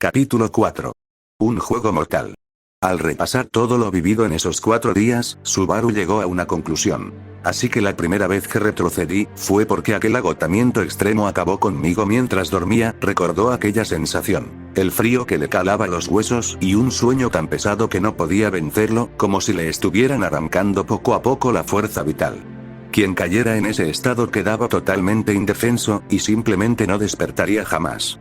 Capítulo 4. Un juego mortal. Al repasar todo lo vivido en esos 4 días, Subaru llegó a una conclusión. Así que la primera vez que retrocedí, fue porque aquel agotamiento extremo acabó conmigo mientras dormía. Recordó aquella sensación, el frío que le calaba los huesos y un sueño tan pesado que no podía vencerlo, como si le estuvieran arrancando poco a poco la fuerza vital. Quien cayera en ese estado quedaba totalmente indefenso, y simplemente no despertaría jamás.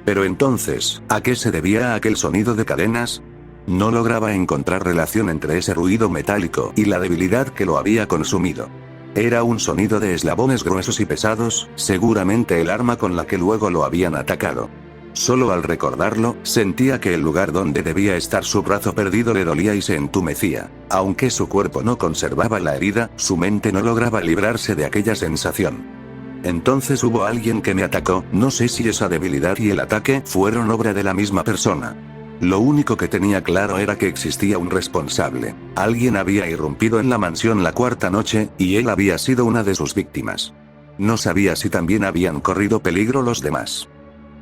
Pero entonces, ¿a qué se debía aquel sonido de cadenas? No lograba encontrar relación entre ese ruido metálico y la debilidad que lo había consumido. Era un sonido de eslabones gruesos y pesados, seguramente el arma con la que luego lo habían atacado. Solo al recordarlo, sentía que el lugar donde debía estar su brazo perdido le dolía y se entumecía. Aunque su cuerpo no conservaba la herida, su mente no lograba librarse de aquella sensación. Entonces hubo alguien que me atacó. No sé si esa debilidad y el ataque fueron obra de la misma persona. Lo único que tenía claro era que existía un responsable. Alguien había irrumpido en la mansión la 4ª noche, y él había sido una de sus víctimas. No sabía si también habían corrido peligro los demás.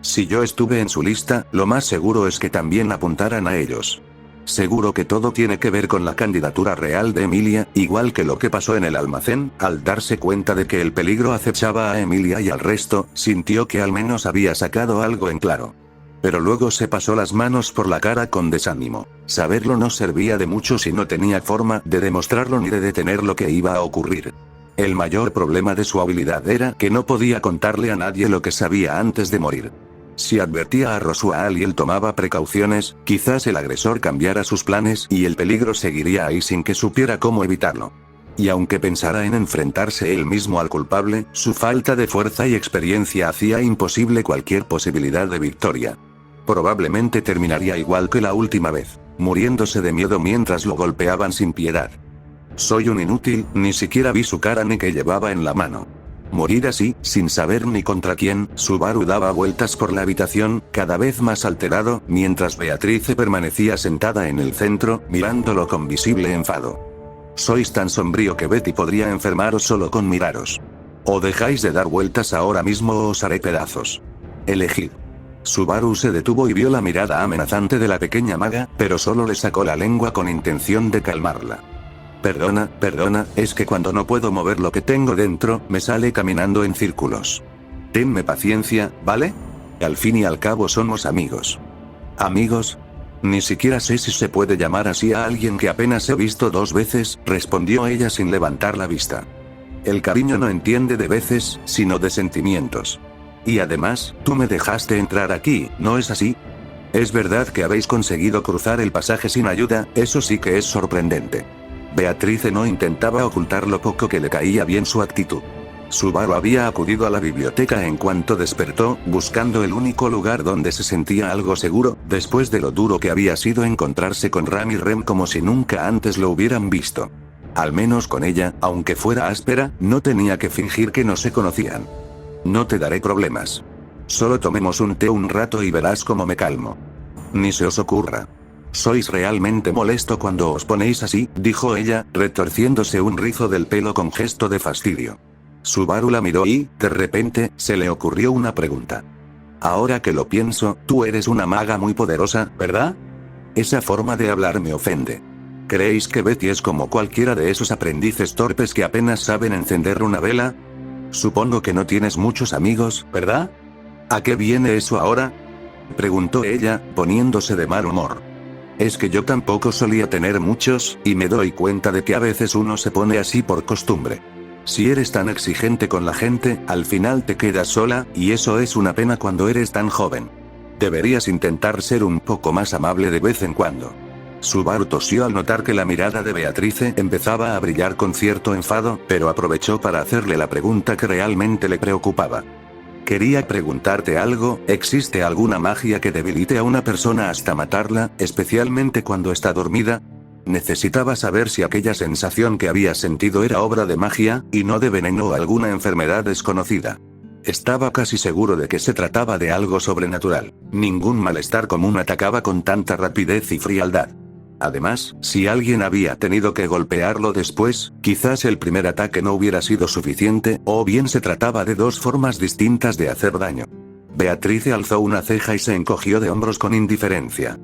Si yo estuve en su lista, lo más seguro es que también apuntaran a ellos. Seguro que todo tiene que ver con la candidatura real de Emilia, igual que lo que pasó en el almacén. Al darse cuenta de que el peligro acechaba a Emilia y al resto, sintió que al menos había sacado algo en claro. Pero luego se pasó las manos por la cara con desánimo. Saberlo no servía de mucho si no tenía forma de demostrarlo ni de detener lo que iba a ocurrir. El mayor problema de su habilidad era que no podía contarle a nadie lo que sabía antes de morir. Si advertía a Roswaal y él tomaba precauciones, quizás el agresor cambiara sus planes y el peligro seguiría ahí sin que supiera cómo evitarlo. Y aunque pensara en enfrentarse él mismo al culpable, su falta de fuerza y experiencia hacía imposible cualquier posibilidad de victoria. Probablemente terminaría igual que la última vez, muriéndose de miedo mientras lo golpeaban sin piedad. Soy un inútil, ni siquiera vi su cara ni que llevaba en la mano. Morir así, sin saber ni contra quién. Subaru daba vueltas por la habitación, cada vez más alterado, mientras Beatrice permanecía sentada en el centro, mirándolo con visible enfado. Sois tan sombrío que Betty podría enfermaros solo con miraros. O dejáis de dar vueltas ahora mismo o os haré pedazos. Elegid. Subaru se detuvo y vio la mirada amenazante de la pequeña maga, pero solo le sacó la lengua con intención de calmarla. Perdona, es que cuando no puedo mover lo que tengo dentro, me sale caminando en círculos. Tenme paciencia, ¿vale? Al fin y al cabo somos amigos. ¿Amigos? Ni siquiera sé si se puede llamar así a alguien que apenas he visto 2 veces, respondió ella sin levantar la vista. El cariño no entiende de veces, sino de sentimientos. Y además, tú me dejaste entrar aquí, ¿no es así? Es verdad que habéis conseguido cruzar el pasaje sin ayuda, eso sí que es sorprendente. Beatrice no intentaba ocultar lo poco que le caía bien su actitud. Subaru había acudido a la biblioteca en cuanto despertó, buscando el único lugar donde se sentía algo seguro, después de lo duro que había sido encontrarse con Ram y Rem como si nunca antes lo hubieran visto. Al menos con ella, aunque fuera áspera, no tenía que fingir que no se conocían. No te daré problemas. Solo tomemos un té un rato y verás cómo me calmo. Ni se os ocurra. Sois realmente molesto cuando os ponéis así, dijo ella, retorciéndose un rizo del pelo con gesto de fastidio. Subaru la miró y, de repente, se le ocurrió una pregunta. Ahora que lo pienso, tú eres una maga muy poderosa, ¿verdad? Esa forma de hablar me ofende. ¿Creéis que Betty es como cualquiera de esos aprendices torpes que apenas saben encender una vela? Supongo que no tienes muchos amigos, ¿verdad? ¿A qué viene eso ahora? Preguntó ella, poniéndose de mal humor. Es que yo tampoco solía tener muchos, y me doy cuenta de que a veces uno se pone así por costumbre. Si eres tan exigente con la gente, al final te quedas sola, y eso es una pena cuando eres tan joven. Deberías intentar ser un poco más amable de vez en cuando. Subaru tosió al notar que la mirada de Beatrice empezaba a brillar con cierto enfado, pero aprovechó para hacerle la pregunta que realmente le preocupaba. Quería preguntarte algo, ¿existe alguna magia que debilite a una persona hasta matarla, especialmente cuando está dormida? Necesitaba saber si aquella sensación que había sentido era obra de magia, y no de veneno o alguna enfermedad desconocida. Estaba casi seguro de que se trataba de algo sobrenatural. Ningún malestar común atacaba con tanta rapidez y frialdad. Además, si alguien había tenido que golpearlo después, quizás el primer ataque no hubiera sido suficiente, o bien se trataba de 2 formas distintas de hacer daño. Beatrice alzó una ceja y se encogió de hombros con indiferencia.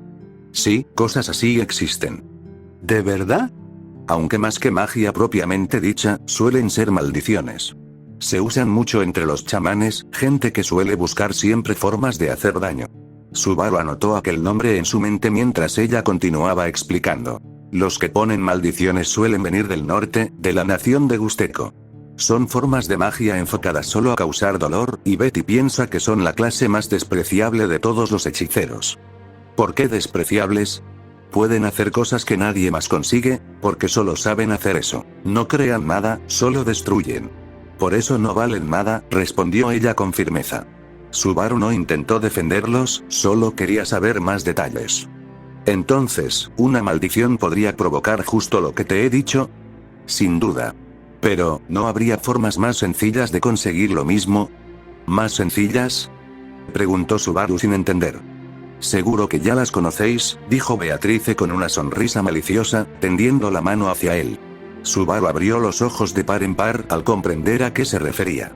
Sí, cosas así existen. ¿De verdad? Aunque más que magia propiamente dicha, suelen ser maldiciones. Se usan mucho entre los chamanes, gente que suele buscar siempre formas de hacer daño. Subaru anotó aquel nombre en su mente mientras ella continuaba explicando. Los que ponen maldiciones suelen venir del norte, de la nación de Gusteco. Son formas de magia enfocadas solo a causar dolor, y Betty piensa que son la clase más despreciable de todos los hechiceros. ¿Por qué despreciables? Pueden hacer cosas que nadie más consigue, porque solo saben hacer eso. No crean nada, solo destruyen. Por eso no valen nada, respondió ella con firmeza. Subaru no intentó defenderlos, solo quería saber más detalles. Entonces, ¿una maldición podría provocar justo lo que te he dicho? Sin duda. Pero, ¿no habría formas más sencillas de conseguir lo mismo? ¿Más sencillas? Preguntó Subaru sin entender. Seguro que ya las conocéis, dijo Beatrice con una sonrisa maliciosa, tendiendo la mano hacia él. Subaru abrió los ojos de par en par al comprender a qué se refería.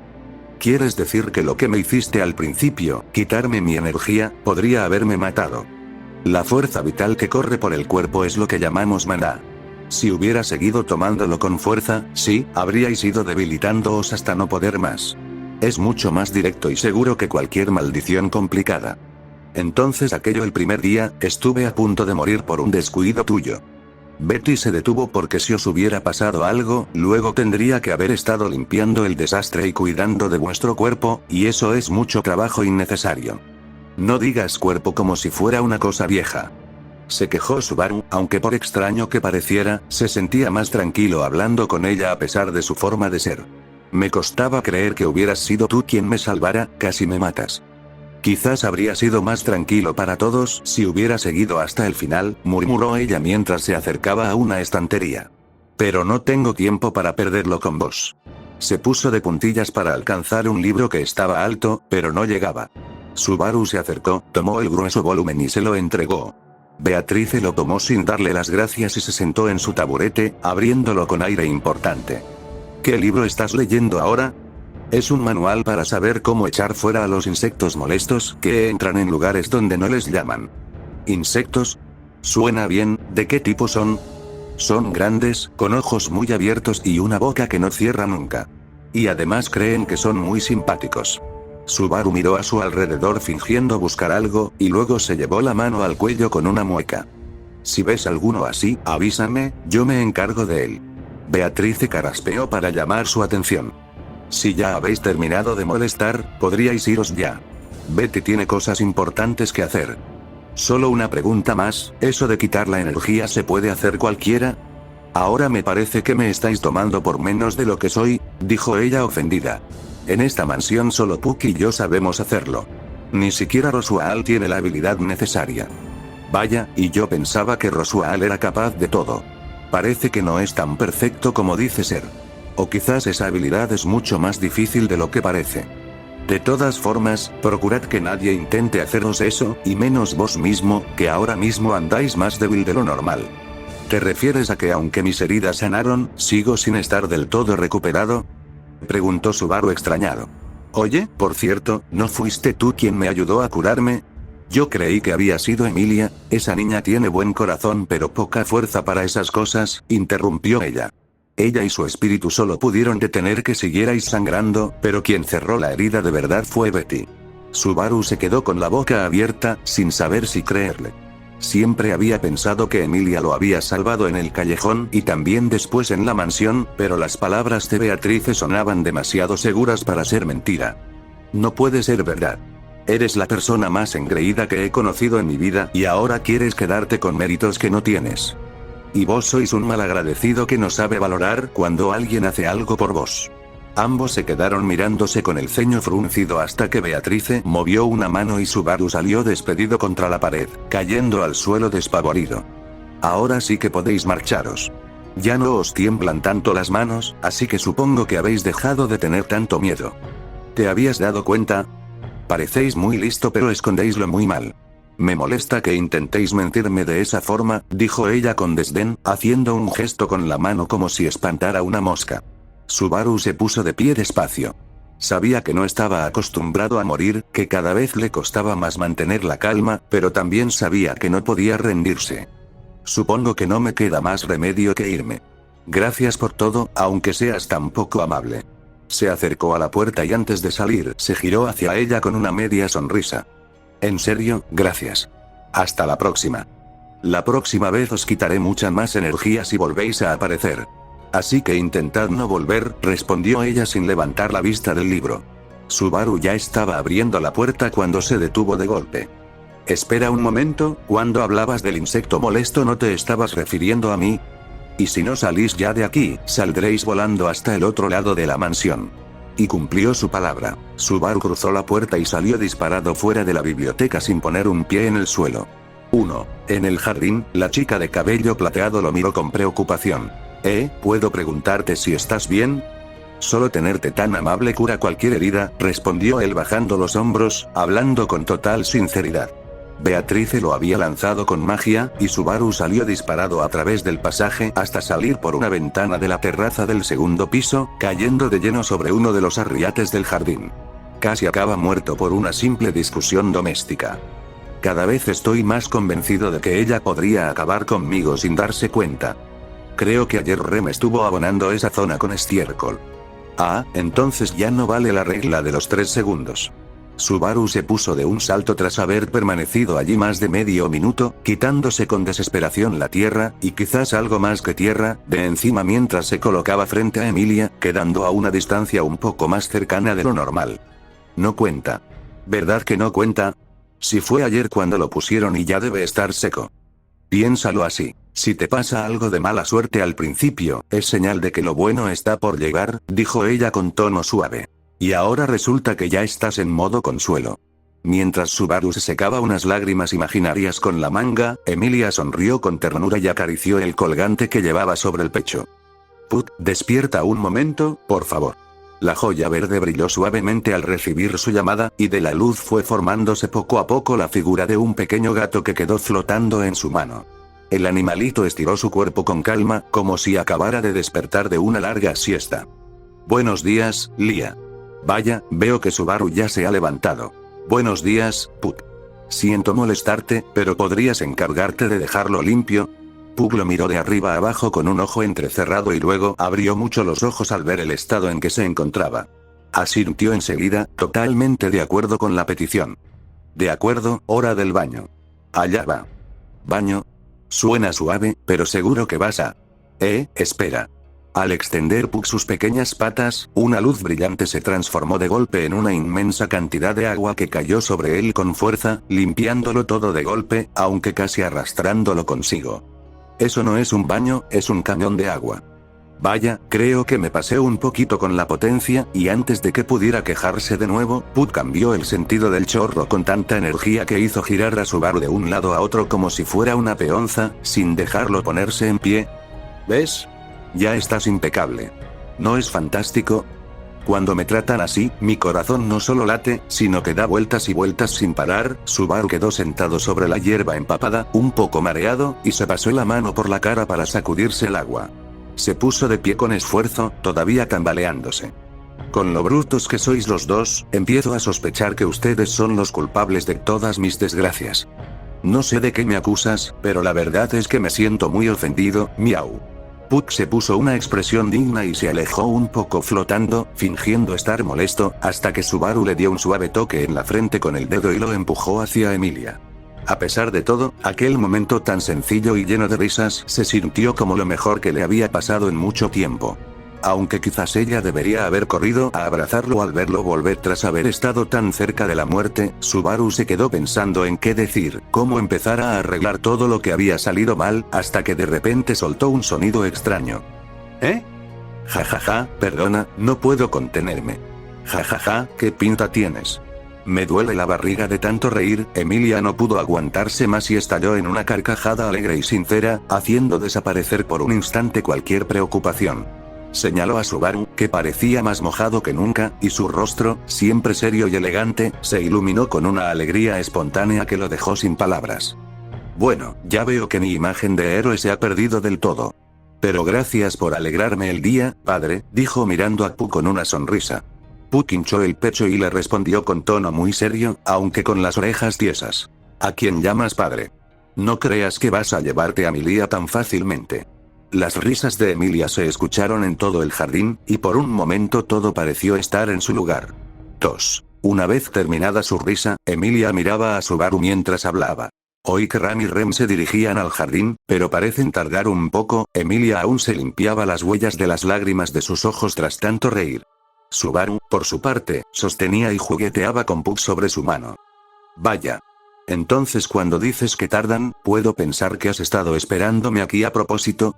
¿Quieres decir que lo que me hiciste al principio, quitarme mi energía, podría haberme matado? La fuerza vital que corre por el cuerpo es lo que llamamos maná. Si hubiera seguido tomándolo con fuerza, sí, habríais ido debilitándoos hasta no poder más. Es mucho más directo y seguro que cualquier maldición complicada. Entonces aquello el primer día, estuve a punto de morir por un descuido tuyo. Betty se detuvo porque si os hubiera pasado algo, luego tendría que haber estado limpiando el desastre y cuidando de vuestro cuerpo, y eso es mucho trabajo innecesario. No digas cuerpo como si fuera una cosa vieja. Se quejó Subaru, aunque por extraño que pareciera, se sentía más tranquilo hablando con ella a pesar de su forma de ser. Me costaba creer que hubieras sido tú quien me salvara, casi me matas. Quizás habría sido más tranquilo para todos si hubiera seguido hasta el final, murmuró ella mientras se acercaba a una estantería. Pero no tengo tiempo para perderlo con vos. Se puso de puntillas para alcanzar un libro que estaba alto, pero no llegaba. Subaru se acercó, tomó el grueso volumen y se lo entregó. Beatrice lo tomó sin darle las gracias y se sentó en su taburete, abriéndolo con aire importante. ¿Qué libro estás leyendo ahora? Es un manual para saber cómo echar fuera a los insectos molestos que entran en lugares donde no les llaman. ¿Insectos? Suena bien, ¿de qué tipo son? Son grandes, con ojos muy abiertos y una boca que no cierra nunca. Y además creen que son muy simpáticos. Subaru miró a su alrededor fingiendo buscar algo, y luego se llevó la mano al cuello con una mueca. Si ves alguno así, avísame, yo me encargo de él. Beatrice carraspeó para llamar su atención. Si ya habéis terminado de molestar, podríais iros ya. Betty tiene cosas importantes que hacer. Solo una pregunta más, ¿eso de quitar la energía se puede hacer cualquiera? Ahora me parece que me estáis tomando por menos de lo que soy, dijo ella ofendida. En esta mansión solo Puck y yo sabemos hacerlo. Ni siquiera Roswaal tiene la habilidad necesaria. Vaya, y yo pensaba que Roswaal era capaz de todo. Parece que no es tan perfecto como dice ser. O quizás esa habilidad es mucho más difícil de lo que parece. De todas formas, procurad que nadie intente haceros eso, y menos vos mismo, que ahora mismo andáis más débil de lo normal. ¿Te refieres a que aunque mis heridas sanaron, sigo sin estar del todo recuperado? Preguntó Subaru extrañado. Oye, por cierto, ¿no fuiste tú quien me ayudó a curarme? Yo creí que había sido Emilia, esa niña tiene buen corazón pero poca fuerza para esas cosas, interrumpió ella. Ella y su espíritu solo pudieron detener que siguierais sangrando, pero quien cerró la herida de verdad fue Betty. Subaru se quedó con la boca abierta, sin saber si creerle. Siempre había pensado que Emilia lo había salvado en el callejón y también después en la mansión, pero las palabras de Beatrice sonaban demasiado seguras para ser mentira. No puede ser verdad. Eres la persona más engreída que he conocido en mi vida y ahora quieres quedarte con méritos que no tienes. Y vos sois un malagradecido que no sabe valorar cuando alguien hace algo por vos. Ambos se quedaron mirándose con el ceño fruncido hasta que Beatrice movió una mano y Subaru salió despedido contra la pared, cayendo al suelo despavorido. Ahora sí que podéis marcharos. Ya no os tiemblan tanto las manos, así que supongo que habéis dejado de tener tanto miedo. ¿Te habías dado cuenta? Parecéis muy listo pero escondéislo muy mal. Me molesta que intentéis mentirme de esa forma, dijo ella con desdén, haciendo un gesto con la mano como si espantara una mosca. Subaru se puso de pie despacio. Sabía que no estaba acostumbrado a morir, que cada vez le costaba más mantener la calma, pero también sabía que no podía rendirse. Supongo que no me queda más remedio que irme. Gracias por todo, aunque seas tan poco amable. Se acercó a la puerta y antes de salir, se giró hacia ella con una media sonrisa. En serio, gracias. Hasta la próxima. La próxima vez os quitaré mucha más energía si volvéis a aparecer. Así que intentad no volver, respondió ella sin levantar la vista del libro. Subaru ya estaba abriendo la puerta cuando se detuvo de golpe. Espera un momento, cuando hablabas del insecto molesto no te estabas refiriendo a mí. Y si no salís ya de aquí, saldréis volando hasta el otro lado de la mansión. Y cumplió su palabra. Subaru cruzó la puerta y salió disparado fuera de la biblioteca sin poner un pie en el suelo. 1. En el jardín, la chica de cabello plateado lo miró con preocupación. ¿Puedo preguntarte si estás bien? Solo tenerte tan amable cura cualquier herida, respondió él bajando los hombros, hablando con total sinceridad. Beatrice lo había lanzado con magia, y Subaru salió disparado a través del pasaje hasta salir por una ventana de la terraza del segundo piso, cayendo de lleno sobre uno de los arriates del jardín. Casi acaba muerto por una simple discusión doméstica. Cada vez estoy más convencido de que ella podría acabar conmigo sin darse cuenta. Creo que ayer Rem estuvo abonando esa zona con estiércol. Entonces ya no vale la regla de los 3 segundos. Subaru se puso de un salto tras haber permanecido allí más de medio minuto, quitándose con desesperación la tierra, y quizás algo más que tierra, de encima mientras se colocaba frente a Emilia, quedando a una distancia un poco más cercana de lo normal. No cuenta. ¿Verdad que no cuenta? Si fue ayer cuando lo pusieron y ya debe estar seco. Piénsalo así. Si te pasa algo de mala suerte al principio, es señal de que lo bueno está por llegar, dijo ella con tono suave. Y ahora resulta que ya estás en modo consuelo. Mientras Subaru se secaba unas lágrimas imaginarias con la manga, Emilia sonrió con ternura y acarició el colgante que llevaba sobre el pecho. Put, despierta un momento, por favor. La joya verde brilló suavemente al recibir su llamada, y de la luz fue formándose poco a poco la figura de un pequeño gato que quedó flotando en su mano. El animalito estiró su cuerpo con calma, como si acabara de despertar de una larga siesta. Buenos días, Lia. Vaya, veo que Subaru ya se ha levantado. Buenos días, Pug. Siento molestarte, pero ¿podrías encargarte de dejarlo limpio? Pug lo miró de arriba a abajo con un ojo entrecerrado y luego abrió mucho los ojos al ver el estado en que se encontraba. Asintió enseguida, totalmente de acuerdo con la petición. De acuerdo, hora del baño. Allá va. ¿Baño? Suena suave, pero seguro que vas a... espera. Al extender Pug sus pequeñas patas, una luz brillante se transformó de golpe en una inmensa cantidad de agua que cayó sobre él con fuerza, limpiándolo todo de golpe, aunque casi arrastrándolo consigo. Eso no es un baño, es un cañón de agua. Vaya, creo que me pasé un poquito con la potencia, y antes de que pudiera quejarse de nuevo, Pug cambió el sentido del chorro con tanta energía que hizo girar a Subaru de un lado a otro como si fuera una peonza, sin dejarlo ponerse en pie. ¿Ves? Ya estás impecable. ¿No es fantástico? Cuando me tratan así, mi corazón no solo late, sino que da vueltas y vueltas sin parar. Subaru quedó sentado sobre la hierba empapada, un poco mareado, y se pasó la mano por la cara para sacudirse el agua. Se puso de pie con esfuerzo, todavía tambaleándose. Con lo brutos que sois los dos, empiezo a sospechar que ustedes son los culpables de todas mis desgracias. No sé de qué me acusas, pero la verdad es que me siento muy ofendido, miau. Pug se puso una expresión digna y se alejó un poco flotando, fingiendo estar molesto, hasta que Subaru le dio un suave toque en la frente con el dedo y lo empujó hacia Emilia. A pesar de todo, aquel momento tan sencillo y lleno de risas se sintió como lo mejor que le había pasado en mucho tiempo. Aunque quizás ella debería haber corrido a abrazarlo al verlo volver tras haber estado tan cerca de la muerte, Subaru se quedó pensando en qué decir, cómo empezar a arreglar todo lo que había salido mal, hasta que de repente soltó un sonido extraño. Jajaja, perdona, no puedo contenerme. Jajaja, ¿qué pinta tienes? Me duele la barriga de tanto reír. Emilia no pudo aguantarse más y estalló en una carcajada alegre y sincera, haciendo desaparecer por un instante cualquier preocupación. Señaló a Subaru, que parecía más mojado que nunca, y su rostro, siempre serio y elegante, se iluminó con una alegría espontánea que lo dejó sin palabras. Bueno, ya veo que mi imagen de héroe se ha perdido del todo. Pero gracias por alegrarme el día, padre, dijo mirando a Pug con una sonrisa. Puck hinchó el pecho y le respondió con tono muy serio, aunque con las orejas tiesas. ¿A quién llamas padre? No creas que vas a llevarte a Emilia tan fácilmente. Las risas de Emilia se escucharon en todo el jardín, y por un momento todo pareció estar en su lugar. 2. Una vez terminada su risa, Emilia miraba a Subaru mientras hablaba. Oí que Ram y Rem se dirigían al jardín, pero parecen tardar un poco. Emilia aún se limpiaba las huellas de las lágrimas de sus ojos tras tanto reír. Subaru, por su parte, sostenía y jugueteaba con Puck sobre su mano. Vaya. Entonces cuando dices que tardan, ¿puedo pensar que has estado esperándome aquí a propósito?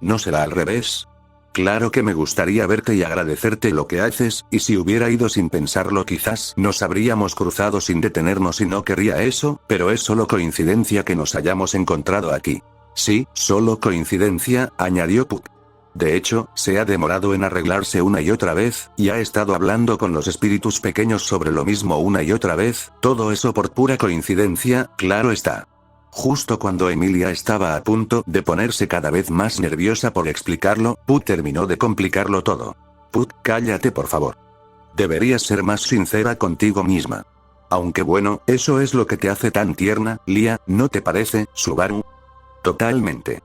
¿No será al revés? Claro que me gustaría verte y agradecerte lo que haces, y si hubiera ido sin pensarlo quizás nos habríamos cruzado sin detenernos y no querría eso, pero es solo coincidencia que nos hayamos encontrado aquí. Sí, solo coincidencia, añadió Puck. De hecho, se ha demorado en arreglarse una y otra vez, y ha estado hablando con los espíritus pequeños sobre lo mismo una y otra vez, todo eso por pura coincidencia, claro está. Justo cuando Emilia estaba a punto de ponerse cada vez más nerviosa por explicarlo, Puck terminó de complicarlo todo. Puck, cállate por favor. Deberías ser más sincera contigo misma. Aunque bueno, eso es lo que te hace tan tierna, Lia, ¿no te parece, Subaru? Totalmente.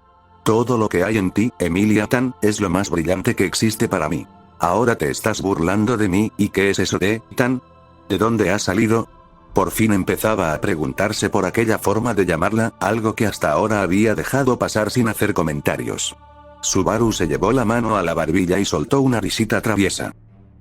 Todo lo que hay en ti, Emilia Tan, es lo más brillante que existe para mí. Ahora te estás burlando de mí, ¿y qué es eso de Tan? ¿De dónde ha salido? Por fin empezaba a preguntarse por aquella forma de llamarla, algo que hasta ahora había dejado pasar sin hacer comentarios. Subaru se llevó la mano a la barbilla y soltó una risita traviesa.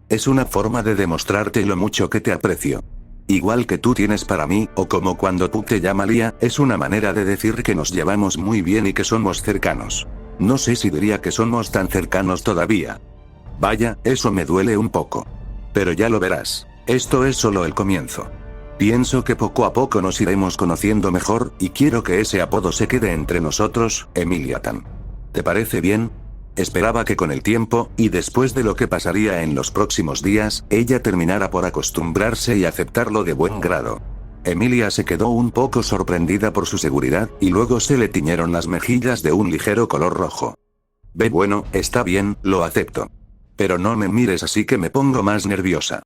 Es una forma de demostrarte lo mucho que te aprecio. Igual que tú tienes para mí, o como cuando Puck te llama Lia, es una manera de decir que nos llevamos muy bien y que somos cercanos. No sé si diría que somos tan cercanos todavía. Vaya, eso me duele un poco. Pero ya lo verás, esto es solo el comienzo. Pienso que poco a poco nos iremos conociendo mejor, y quiero que ese apodo se quede entre nosotros, Emilia Tan. ¿Te parece bien? Esperaba que con el tiempo, y después de lo que pasaría en los próximos días, ella terminara por acostumbrarse y aceptarlo de buen grado. Emilia se quedó un poco sorprendida por su seguridad, y luego se le tiñeron las mejillas de un ligero color rojo. Bueno, está bien, lo acepto. Pero no me mires así que me pongo más nerviosa.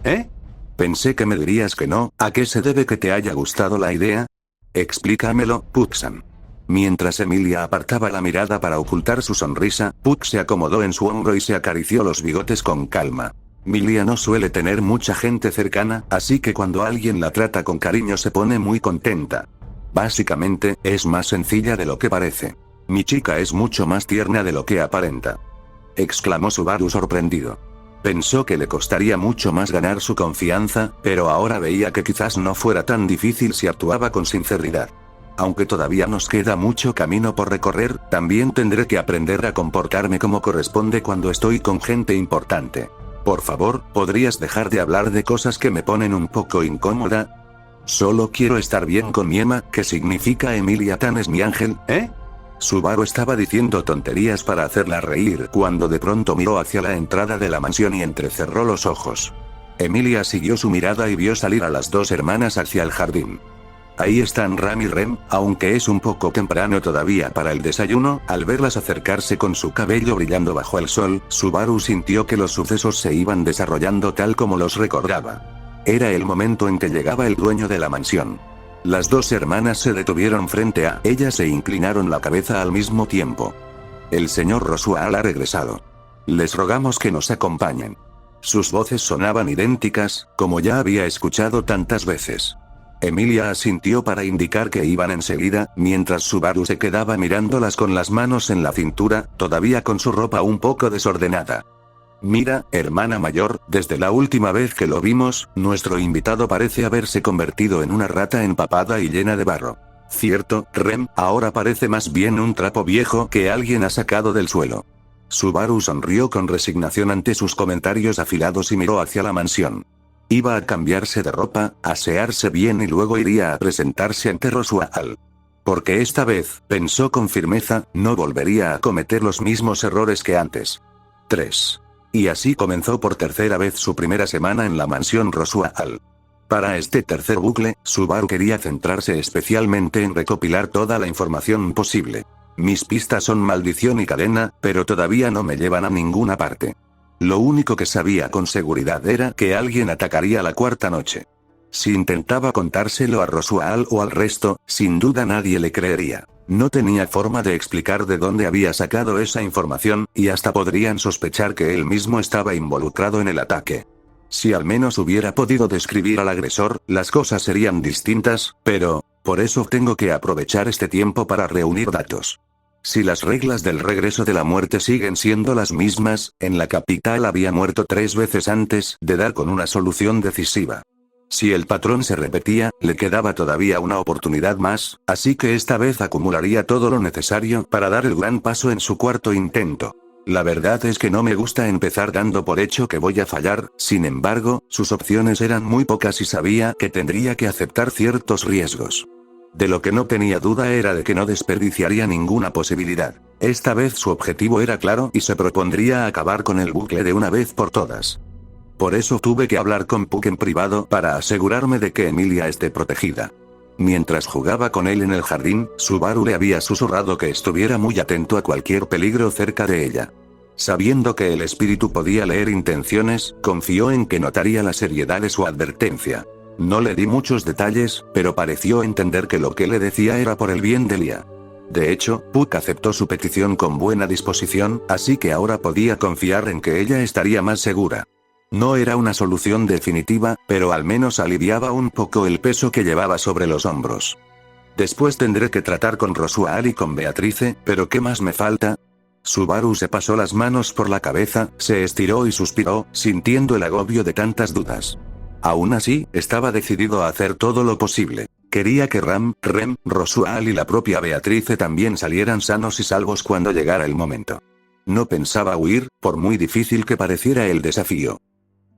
¿Eh? Pensé que me dirías que no. ¿A qué se debe que te haya gustado la idea? Explícamelo, Puck-san. Mientras Emilia apartaba la mirada para ocultar su sonrisa, Puck se acomodó en su hombro y se acarició los bigotes con calma. Emilia no suele tener mucha gente cercana, así que cuando alguien la trata con cariño se pone muy contenta. Básicamente, es más sencilla de lo que parece. Mi chica es mucho más tierna de lo que aparenta. Exclamó Subaru sorprendido. Pensó que le costaría mucho más ganar su confianza, pero ahora veía que quizás no fuera tan difícil si actuaba con sinceridad. Aunque todavía nos queda mucho camino por recorrer, también tendré que aprender a comportarme como corresponde cuando estoy con gente importante. Por favor, ¿podrías dejar de hablar de cosas que me ponen un poco incómoda? Solo quiero estar bien con mi Emma, ¿qué significa Emilia Tan es mi ángel, eh? Subaru estaba diciendo tonterías para hacerla reír cuando de pronto miró hacia la entrada de la mansión y entrecerró los ojos. Emilia siguió su mirada y vio salir a las dos hermanas hacia el jardín. Ahí están Ram y Rem, aunque es un poco temprano todavía para el desayuno. Al verlas acercarse con su cabello brillando bajo el sol, Subaru sintió que los sucesos se iban desarrollando tal como los recordaba. Era el momento en que llegaba el dueño de la mansión. Las dos hermanas se detuvieron frente a ellas e inclinaron la cabeza al mismo tiempo. El señor Rosual ha regresado. Les rogamos que nos acompañen. Sus voces sonaban idénticas, como ya había escuchado tantas veces. Emilia asintió para indicar que iban enseguida, mientras Subaru se quedaba mirándolas con las manos en la cintura, todavía con su ropa un poco desordenada. Mira, hermana mayor, desde la última vez que lo vimos, nuestro invitado parece haberse convertido en una rata empapada y llena de barro. Cierto, Rem, ahora parece más bien un trapo viejo que alguien ha sacado del suelo. Subaru sonrió con resignación ante sus comentarios afilados y miró hacia la mansión. Iba a cambiarse de ropa, asearse bien y luego iría a presentarse ante Rosual. Porque esta vez, pensó con firmeza, no volvería a cometer los mismos errores que antes. 3. Y así comenzó por tercera vez su primera semana en la mansión Rosual. Para este tercer bucle, Subaru quería centrarse especialmente en recopilar toda la información posible. Mis pistas son maldición y cadena, pero todavía no me llevan a ninguna parte. Lo único que sabía con seguridad era que alguien atacaría la cuarta noche. Si intentaba contárselo a Roswaal o al resto, sin duda nadie le creería. No tenía forma de explicar de dónde había sacado esa información, y hasta podrían sospechar que él mismo estaba involucrado en el ataque. Si al menos hubiera podido describir al agresor, las cosas serían distintas, pero, por eso tengo que aprovechar este tiempo para reunir datos. Si las reglas del regreso de la muerte siguen siendo las mismas, en la capital había muerto 3 veces antes de dar con una solución decisiva. Si el patrón se repetía, le quedaba todavía una oportunidad más, así que esta vez acumularía todo lo necesario para dar el gran paso en su cuarto intento. La verdad es que no me gusta empezar dando por hecho que voy a fallar, sin embargo, sus opciones eran muy pocas y sabía que tendría que aceptar ciertos riesgos. De lo que no tenía duda era de que no desperdiciaría ninguna posibilidad. Esta vez su objetivo era claro y se propondría acabar con el bucle de una vez por todas. Por eso tuve que hablar con Puck en privado para asegurarme de que Emilia esté protegida. Mientras jugaba con él en el jardín, Subaru le había susurrado que estuviera muy atento a cualquier peligro cerca de ella. Sabiendo que el espíritu podía leer intenciones, confió en que notaría la seriedad de su advertencia. No le di muchos detalles, pero pareció entender que lo que le decía era por el bien de Lia. De hecho, Puck aceptó su petición con buena disposición, así que ahora podía confiar en que ella estaría más segura. No era una solución definitiva, pero al menos aliviaba un poco el peso que llevaba sobre los hombros. Después tendré que tratar con Roswaal y con Beatrice, pero ¿qué más me falta? Subaru se pasó las manos por la cabeza, se estiró y suspiró, sintiendo el agobio de tantas dudas. Aún así, estaba decidido a hacer todo lo posible. Quería que Rem, Roswaal y la propia Beatrice también salieran sanos y salvos cuando llegara el momento. No pensaba huir, por muy difícil que pareciera el desafío.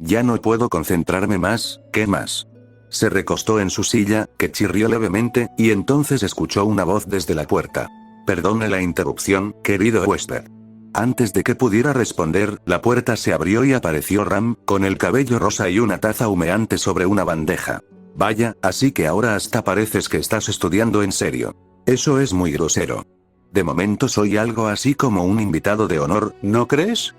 Ya no puedo concentrarme más, ¿qué más? Se recostó en su silla, que chirrió levemente, y entonces escuchó una voz desde la puerta. Perdone la interrupción, querido huésped. Antes de que pudiera responder, la puerta se abrió y apareció Ram, con el cabello rosa y una taza humeante sobre una bandeja. Vaya, así que ahora hasta pareces que estás estudiando en serio. Eso es muy grosero. De momento soy algo así como un invitado de honor, ¿no crees?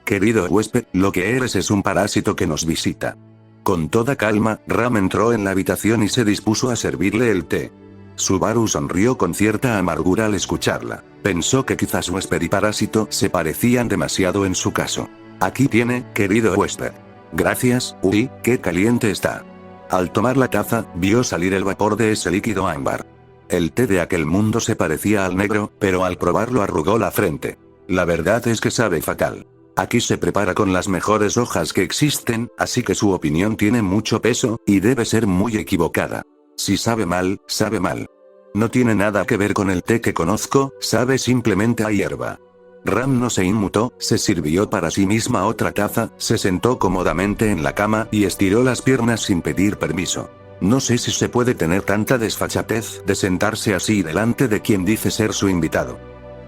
Querido huésped, lo que eres es un parásito que nos visita. Con toda calma, Ram entró en la habitación y se dispuso a servirle el té. Subaru sonrió con cierta amargura al escucharla. Pensó que quizás huésped y parásito se parecían demasiado en su caso. Aquí tiene, querido huésped. Gracias, uy, qué caliente está. Al tomar la taza, vio salir el vapor de ese líquido ámbar. El té de aquel mundo se parecía al negro, pero al probarlo arrugó la frente. La verdad es que sabe fatal. Aquí se prepara con las mejores hojas que existen, así que su opinión tiene mucho peso, y debe ser muy equivocada. Si sabe mal, sabe mal. No tiene nada que ver con el té que conozco, sabe simplemente a hierba. Ram no se inmutó, se sirvió para sí misma otra taza, se sentó cómodamente en la cama y estiró las piernas sin pedir permiso. No sé si se puede tener tanta desfachatez de sentarse así delante de quien dice ser su invitado.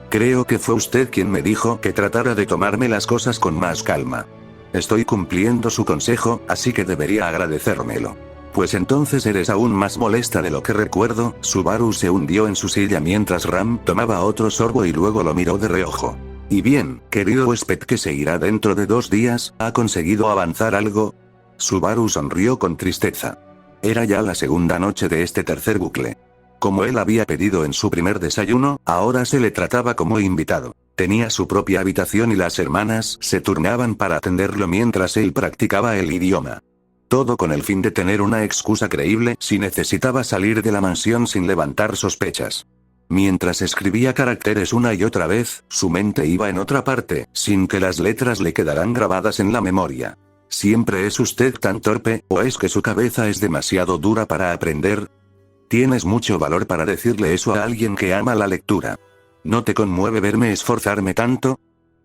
Creo que fue usted quien me dijo que tratara de tomarme las cosas con más calma. Estoy cumpliendo su consejo, así que debería agradecérmelo. Pues entonces eres aún más molesta de lo que recuerdo. Subaru se hundió en su silla mientras Ram tomaba otro sorbo y luego lo miró de reojo. Y bien, querido huésped que se irá dentro de 2 días, ¿ha conseguido avanzar algo? Subaru sonrió con tristeza. Era ya la segunda noche de este tercer bucle. Como él había pedido en su primer desayuno, ahora se le trataba como invitado. Tenía su propia habitación y las hermanas se turnaban para atenderlo mientras él practicaba el idioma. Todo con el fin de tener una excusa creíble si necesitaba salir de la mansión sin levantar sospechas. Mientras escribía caracteres una y otra vez, su mente iba en otra parte, sin que las letras le quedaran grabadas en la memoria. ¿Siempre es usted tan torpe, o es que su cabeza es demasiado dura para aprender? Tienes mucho valor para decirle eso a alguien que ama la lectura. ¿No te conmueve verme esforzarme tanto?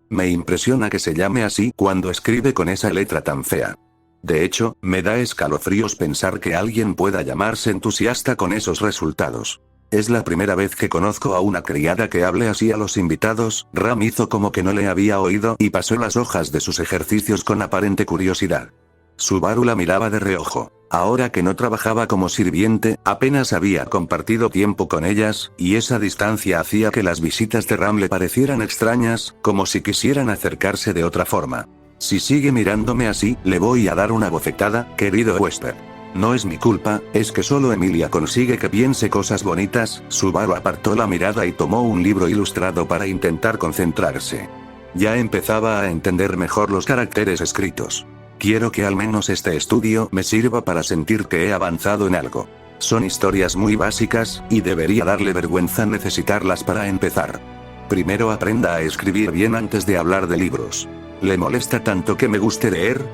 Me impresiona que se llame así cuando escribe con esa letra tan fea. De hecho, me da escalofríos pensar que alguien pueda llamarse entusiasta con esos resultados. Es la primera vez que conozco a una criada que hable así a los invitados. Ram hizo como que no le había oído y pasó las hojas de sus ejercicios con aparente curiosidad. Subaru la miraba de reojo. Ahora que no trabajaba como sirviente, apenas había compartido tiempo con ellas, y esa distancia hacía que las visitas de Ram le parecieran extrañas, como si quisieran acercarse de otra forma. Si sigue mirándome así, le voy a dar una bofetada, querido Wesper. No es mi culpa, es que solo Emilia consigue que piense cosas bonitas. Subaru apartó la mirada y tomó un libro ilustrado para intentar concentrarse. Ya empezaba a entender mejor los caracteres escritos. Quiero que al menos este estudio me sirva para sentir que he avanzado en algo. Son historias muy básicas, y debería darle vergüenza necesitarlas para empezar. Primero aprenda a escribir bien antes de hablar de libros. ¿Le molesta tanto que me guste leer?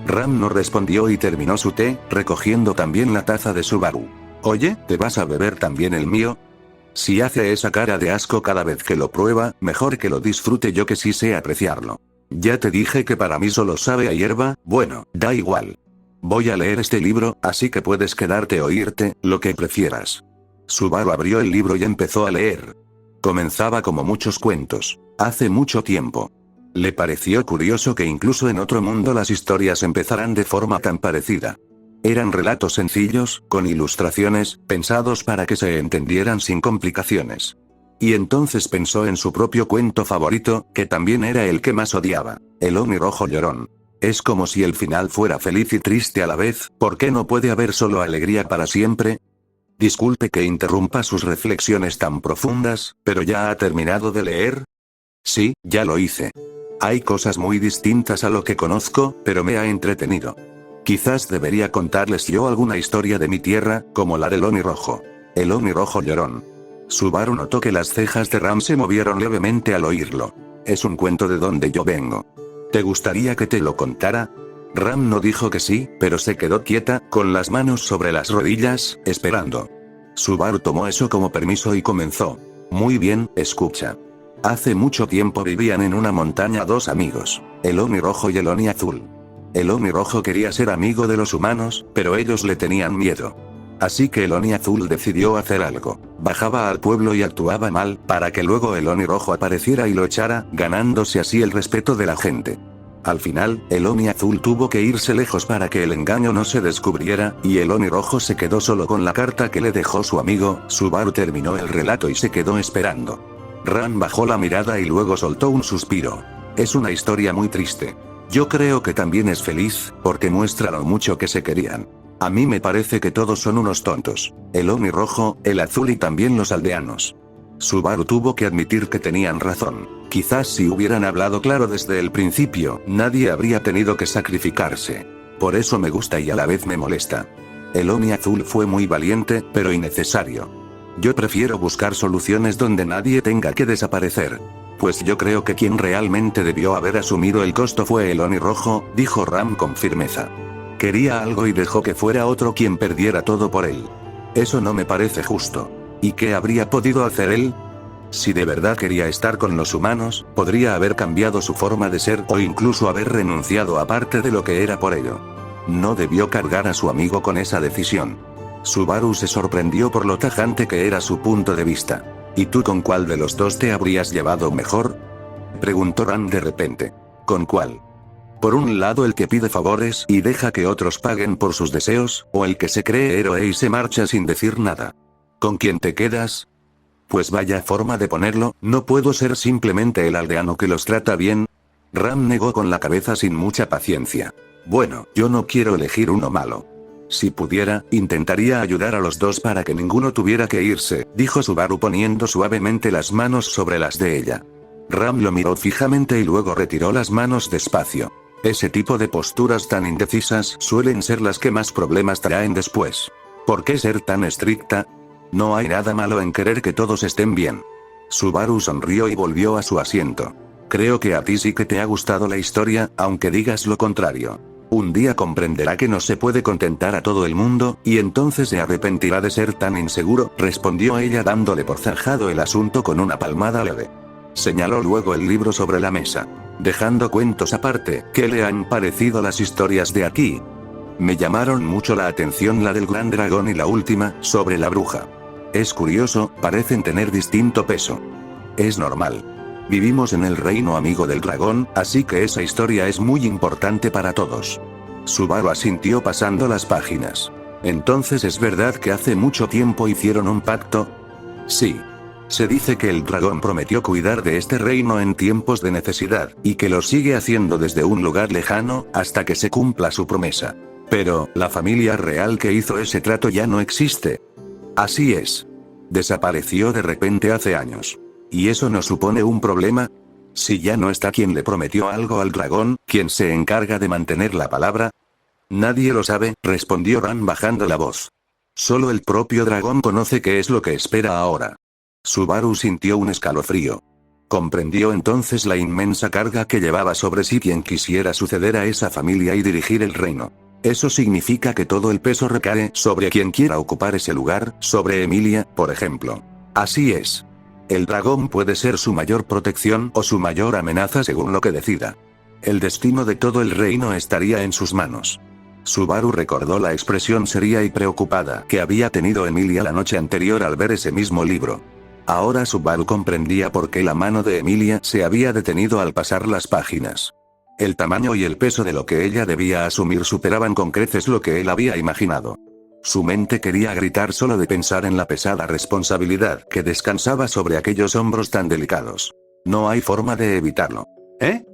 Ram no respondió y terminó su té, recogiendo también la taza de Subaru. Oye, ¿te vas a beber también el mío? Si hace esa cara de asco cada vez que lo prueba, mejor que lo disfrute yo que sí sé apreciarlo. Ya te dije que para mí solo sabe a hierba. Bueno, da igual. Voy a leer este libro, así que puedes quedarte o irte, lo que prefieras. Subaru abrió el libro y empezó a leer. Comenzaba como muchos cuentos. Hace mucho tiempo. Le pareció curioso que incluso en otro mundo las historias empezaran de forma tan parecida. Eran relatos sencillos, con ilustraciones, pensados para que se entendieran sin complicaciones. Y entonces pensó en su propio cuento favorito, que también era el que más odiaba, El Onirrojo Llorón. Es como si el final fuera feliz y triste a la vez. ¿Por qué no puede haber solo alegría para siempre? Disculpe que interrumpa sus reflexiones tan profundas, pero ¿ya ha terminado de leer? Sí, ya lo hice. Hay cosas muy distintas a lo que conozco, pero me ha entretenido. Quizás debería contarles yo alguna historia de mi tierra, como la del Onirrojo. El Onirrojo Llorón. Subaru notó que las cejas de Ram se movieron levemente al oírlo. Es un cuento de donde yo vengo. ¿Te gustaría que te lo contara? Ram no dijo que sí, pero se quedó quieta, con las manos sobre las rodillas, esperando. Subaru tomó eso como permiso y comenzó. Muy bien, escucha. Hace mucho tiempo vivían en una montaña dos amigos, el Onirrojo y el Oni-Azul. El Onirrojo quería ser amigo de los humanos, pero ellos le tenían miedo. Así que el Oni-Azul decidió hacer algo. Bajaba al pueblo y actuaba mal, para que luego el Onirrojo apareciera y lo echara, ganándose así el respeto de la gente. Al final, el Oni-Azul tuvo que irse lejos para que el engaño no se descubriera, y el Onirrojo se quedó solo con la carta que le dejó su amigo. Subaru terminó el relato y se quedó esperando. Ram bajó la mirada y luego soltó un suspiro. Es una historia muy triste. Yo creo que también es feliz, porque muestra lo mucho que se querían. A mí me parece que todos son unos tontos. El Onirrojo, el Azul y también los aldeanos. Subaru tuvo que admitir que tenían razón. Quizás si hubieran hablado claro desde el principio, nadie habría tenido que sacrificarse. Por eso me gusta y a la vez me molesta. El Oni-Azul fue muy valiente, pero innecesario. Yo prefiero buscar soluciones donde nadie tenga que desaparecer. Pues yo creo que quien realmente debió haber asumido el costo fue el Onirrojo, dijo Ram con firmeza. Quería algo y dejó que fuera otro quien perdiera todo por él. Eso no me parece justo. ¿Y qué habría podido hacer él? Si de verdad quería estar con los humanos, podría haber cambiado su forma de ser o incluso haber renunciado a parte de lo que era por ello. No debió cargar a su amigo con esa decisión. Subaru se sorprendió por lo tajante que era su punto de vista. ¿Y tú con cuál de los dos te habrías llevado mejor? Preguntó Ram de repente. ¿Con cuál? Por un lado el que pide favores y deja que otros paguen por sus deseos, o el que se cree héroe y se marcha sin decir nada. ¿Con quién te quedas? Pues vaya forma de ponerlo, ¿no puedo ser simplemente el aldeano que los trata bien? Ram negó con la cabeza sin mucha paciencia. Bueno, yo no quiero elegir uno malo. Si pudiera, intentaría ayudar a los dos para que ninguno tuviera que irse, dijo Subaru poniendo suavemente las manos sobre las de ella. Ram lo miró fijamente y luego retiró las manos despacio. Ese tipo de posturas tan indecisas suelen ser las que más problemas traen después. ¿Por qué ser tan estricta? No hay nada malo en querer que todos estén bien. Subaru sonrió y volvió a su asiento. Creo que a ti sí que te ha gustado la historia, aunque digas lo contrario. Un día comprenderá que no se puede contentar a todo el mundo, y entonces se arrepentirá de ser tan inseguro, respondió ella dándole por zanjado el asunto con una palmada leve. Señaló luego el libro sobre la mesa. Dejando cuentos aparte, ¿qué le han parecido las historias de aquí? Me llamaron mucho la atención la del gran dragón y la última, sobre la bruja. Es curioso, parecen tener distinto peso. Es normal. Vivimos en el reino amigo del dragón, así que esa historia es muy importante para todos. Subaru asintió pasando las páginas. Entonces ¿es verdad que hace mucho tiempo hicieron un pacto? Sí. Se dice que el dragón prometió cuidar de este reino en tiempos de necesidad, y que lo sigue haciendo desde un lugar lejano, hasta que se cumpla su promesa. Pero, la familia real que hizo ese trato ya no existe. Así es. Desapareció de repente hace años. ¿Y eso no supone un problema? Si ya no está quien le prometió algo al dragón, ¿quién se encarga de mantener la palabra? Nadie lo sabe, respondió Ram bajando la voz. Solo el propio dragón conoce qué es lo que espera ahora. Subaru sintió un escalofrío. Comprendió entonces la inmensa carga que llevaba sobre sí quien quisiera suceder a esa familia y dirigir el reino. Eso significa que todo el peso recae sobre quien quiera ocupar ese lugar, sobre Emilia, por ejemplo. Así es. El dragón puede ser su mayor protección o su mayor amenaza según lo que decida. El destino de todo el reino estaría en sus manos. Subaru recordó la expresión seria y preocupada que había tenido Emilia la noche anterior al ver ese mismo libro. Ahora Subaru comprendía por qué la mano de Emilia se había detenido al pasar las páginas. El tamaño y el peso de lo que ella debía asumir superaban con creces lo que él había imaginado. Su mente quería gritar solo de pensar en la pesada responsabilidad que descansaba sobre aquellos hombros tan delicados. No hay forma de evitarlo. ¿Eh?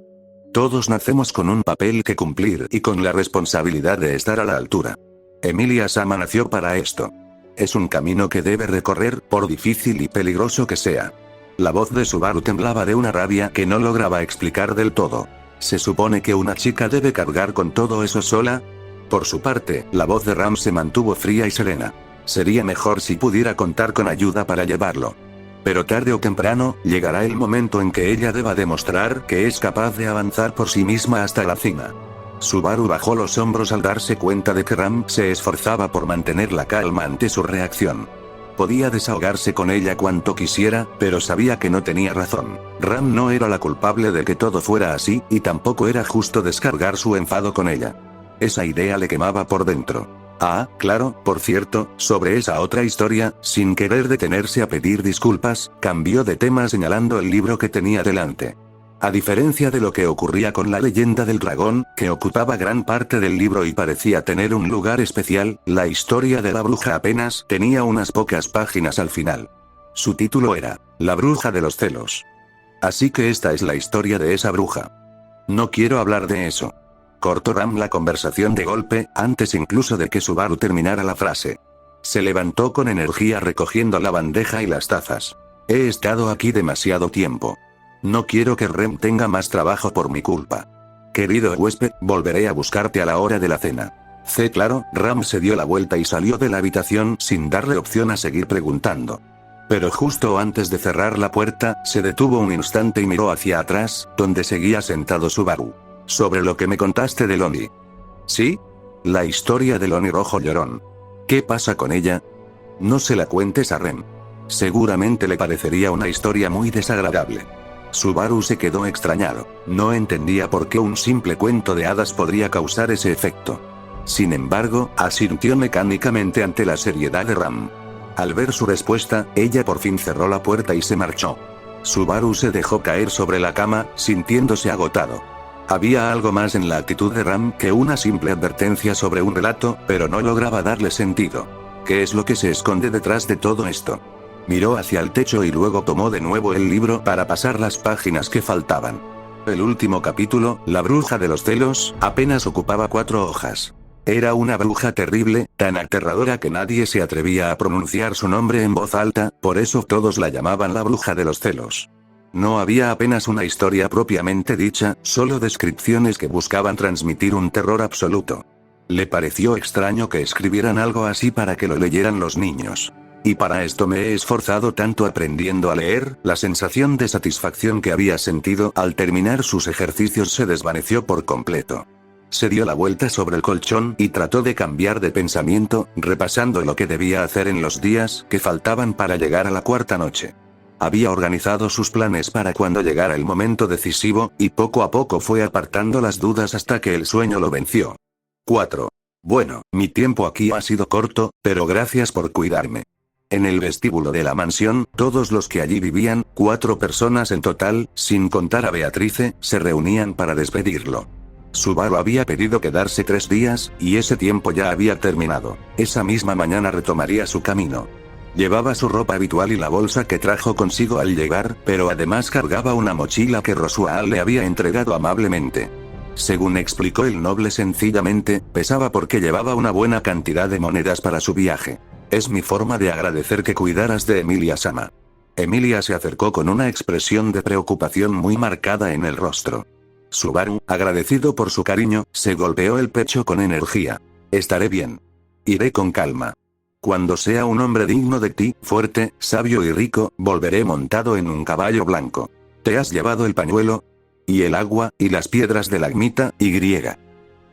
Todos nacemos con un papel que cumplir y con la responsabilidad de estar a la altura. Emilia Sama nació para esto. Es un camino que debe recorrer, por difícil y peligroso que sea. La voz de Subaru temblaba de una rabia que no lograba explicar del todo. ¿Se supone que una chica debe cargar con todo eso sola? Por su parte, la voz de Ram se mantuvo fría y serena. Sería mejor si pudiera contar con ayuda para llevarlo. Pero tarde o temprano, llegará el momento en que ella deba demostrar que es capaz de avanzar por sí misma hasta la cima. Subaru bajó los hombros al darse cuenta de que Ram se esforzaba por mantener la calma ante su reacción. Podía desahogarse con ella cuanto quisiera, pero sabía que no tenía razón. Ram no era la culpable de que todo fuera así, y tampoco era justo descargar su enfado con ella. Esa idea le quemaba por dentro. Ah, claro, por cierto, sobre esa otra historia, sin querer detenerse a pedir disculpas, cambió de tema señalando el libro que tenía delante. A diferencia de lo que ocurría con la leyenda del dragón, que ocupaba gran parte del libro y parecía tener un lugar especial, la historia de la bruja apenas tenía unas pocas páginas al final. Su título era, La bruja de los celos. Así que esta es la historia de esa bruja. No quiero hablar de eso. Cortó Ram la conversación de golpe, antes incluso de que Subaru terminara la frase. Se levantó con energía recogiendo la bandeja y las tazas. He estado aquí demasiado tiempo. No quiero que Rem tenga más trabajo por mi culpa. Querido huésped, volveré a buscarte a la hora de la cena. Claro, Ram se dio la vuelta y salió de la habitación sin darle opción a seguir preguntando. Pero justo antes de cerrar la puerta, se detuvo un instante y miró hacia atrás, donde seguía sentado Subaru. Sobre lo que me contaste de Loni. ¿Sí? La historia de Loni Rojo Llorón. ¿Qué pasa con ella? No se la cuentes a Rem. Seguramente le parecería una historia muy desagradable. Subaru se quedó extrañado. No entendía por qué un simple cuento de hadas podría causar ese efecto. Sin embargo, asintió mecánicamente ante la seriedad de Ram. Al ver su respuesta, ella por fin cerró la puerta y se marchó. Subaru se dejó caer sobre la cama, sintiéndose agotado. Había algo más en la actitud de Ram que una simple advertencia sobre un relato, pero no lograba darle sentido. ¿Qué es lo que se esconde detrás de todo esto? Miró hacia el techo y luego tomó de nuevo el libro para pasar las páginas que faltaban. El último capítulo, La bruja de los celos, apenas ocupaba 4 hojas. Era una bruja terrible, tan aterradora que nadie se atrevía a pronunciar su nombre en voz alta, por eso todos la llamaban la bruja de los celos. No había apenas una historia propiamente dicha, solo descripciones que buscaban transmitir un terror absoluto. Le pareció extraño que escribieran algo así para que lo leyeran los niños. Y para esto me he esforzado tanto aprendiendo a leer. La sensación de satisfacción que había sentido al terminar sus ejercicios se desvaneció por completo. Se dio la vuelta sobre el colchón y trató de cambiar de pensamiento, repasando lo que debía hacer en los días que faltaban para llegar a la 4ª noche. Había organizado sus planes para cuando llegara el momento decisivo, y poco a poco fue apartando las dudas hasta que el sueño lo venció. 4. Bueno, mi tiempo aquí ha sido corto, pero gracias por cuidarme. En el vestíbulo de la mansión, todos los que allí vivían, 4 personas en total, sin contar a Beatrice, se reunían para despedirlo. Subaru había pedido quedarse 3 días, y ese tiempo ya había terminado. Esa misma mañana retomaría su camino. Llevaba su ropa habitual y la bolsa que trajo consigo al llegar, pero además cargaba una mochila que Rosual le había entregado amablemente. Según explicó el noble sencillamente, pesaba porque llevaba una buena cantidad de monedas para su viaje. Es mi forma de agradecer que cuidaras de Emilia-sama. Emilia se acercó con una expresión de preocupación muy marcada en el rostro. Subaru, agradecido por su cariño, se golpeó el pecho con energía. Estaré bien. Iré con calma. Cuando sea un hombre digno de ti, fuerte, sabio y rico, volveré montado en un caballo blanco. ¿Te has llevado el pañuelo? Y el agua, y las piedras de la ermita, y griega.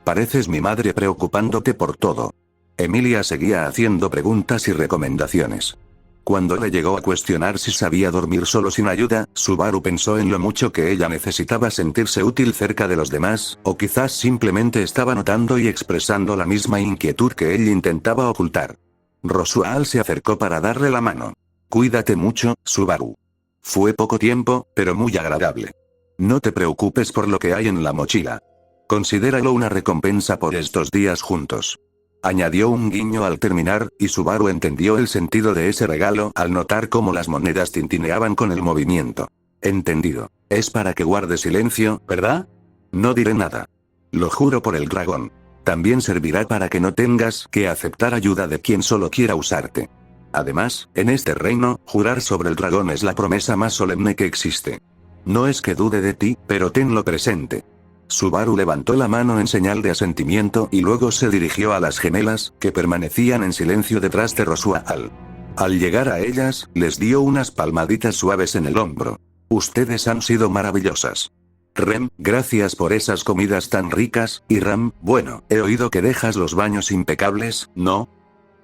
Pareces mi madre preocupándote por todo. Emilia seguía haciendo preguntas y recomendaciones. Cuando le llegó a cuestionar si sabía dormir solo sin ayuda, Subaru pensó en lo mucho que ella necesitaba sentirse útil cerca de los demás, o quizás simplemente estaba notando y expresando la misma inquietud que él intentaba ocultar. Rosual se acercó para darle la mano. Cuídate mucho, Subaru. Fue poco tiempo, pero muy agradable. No te preocupes por lo que hay en la mochila. Considéralo una recompensa por estos días juntos. Añadió un guiño al terminar, y Subaru entendió el sentido de ese regalo al notar cómo las monedas tintineaban con el movimiento. Entendido. Es para que guarde silencio, ¿verdad? No diré nada. Lo juro por el dragón. También servirá para que no tengas que aceptar ayuda de quien solo quiera usarte. Además, en este reino, jurar sobre el dragón es la promesa más solemne que existe. No es que dude de ti, pero tenlo presente. Subaru levantó la mano en señal de asentimiento y luego se dirigió a las gemelas, que permanecían en silencio detrás de Rosual. Al llegar a ellas, les dio unas palmaditas suaves en el hombro. Ustedes han sido maravillosas. Rem, gracias por esas comidas tan ricas, y Ram, bueno, he oído que dejas los baños impecables, ¿no?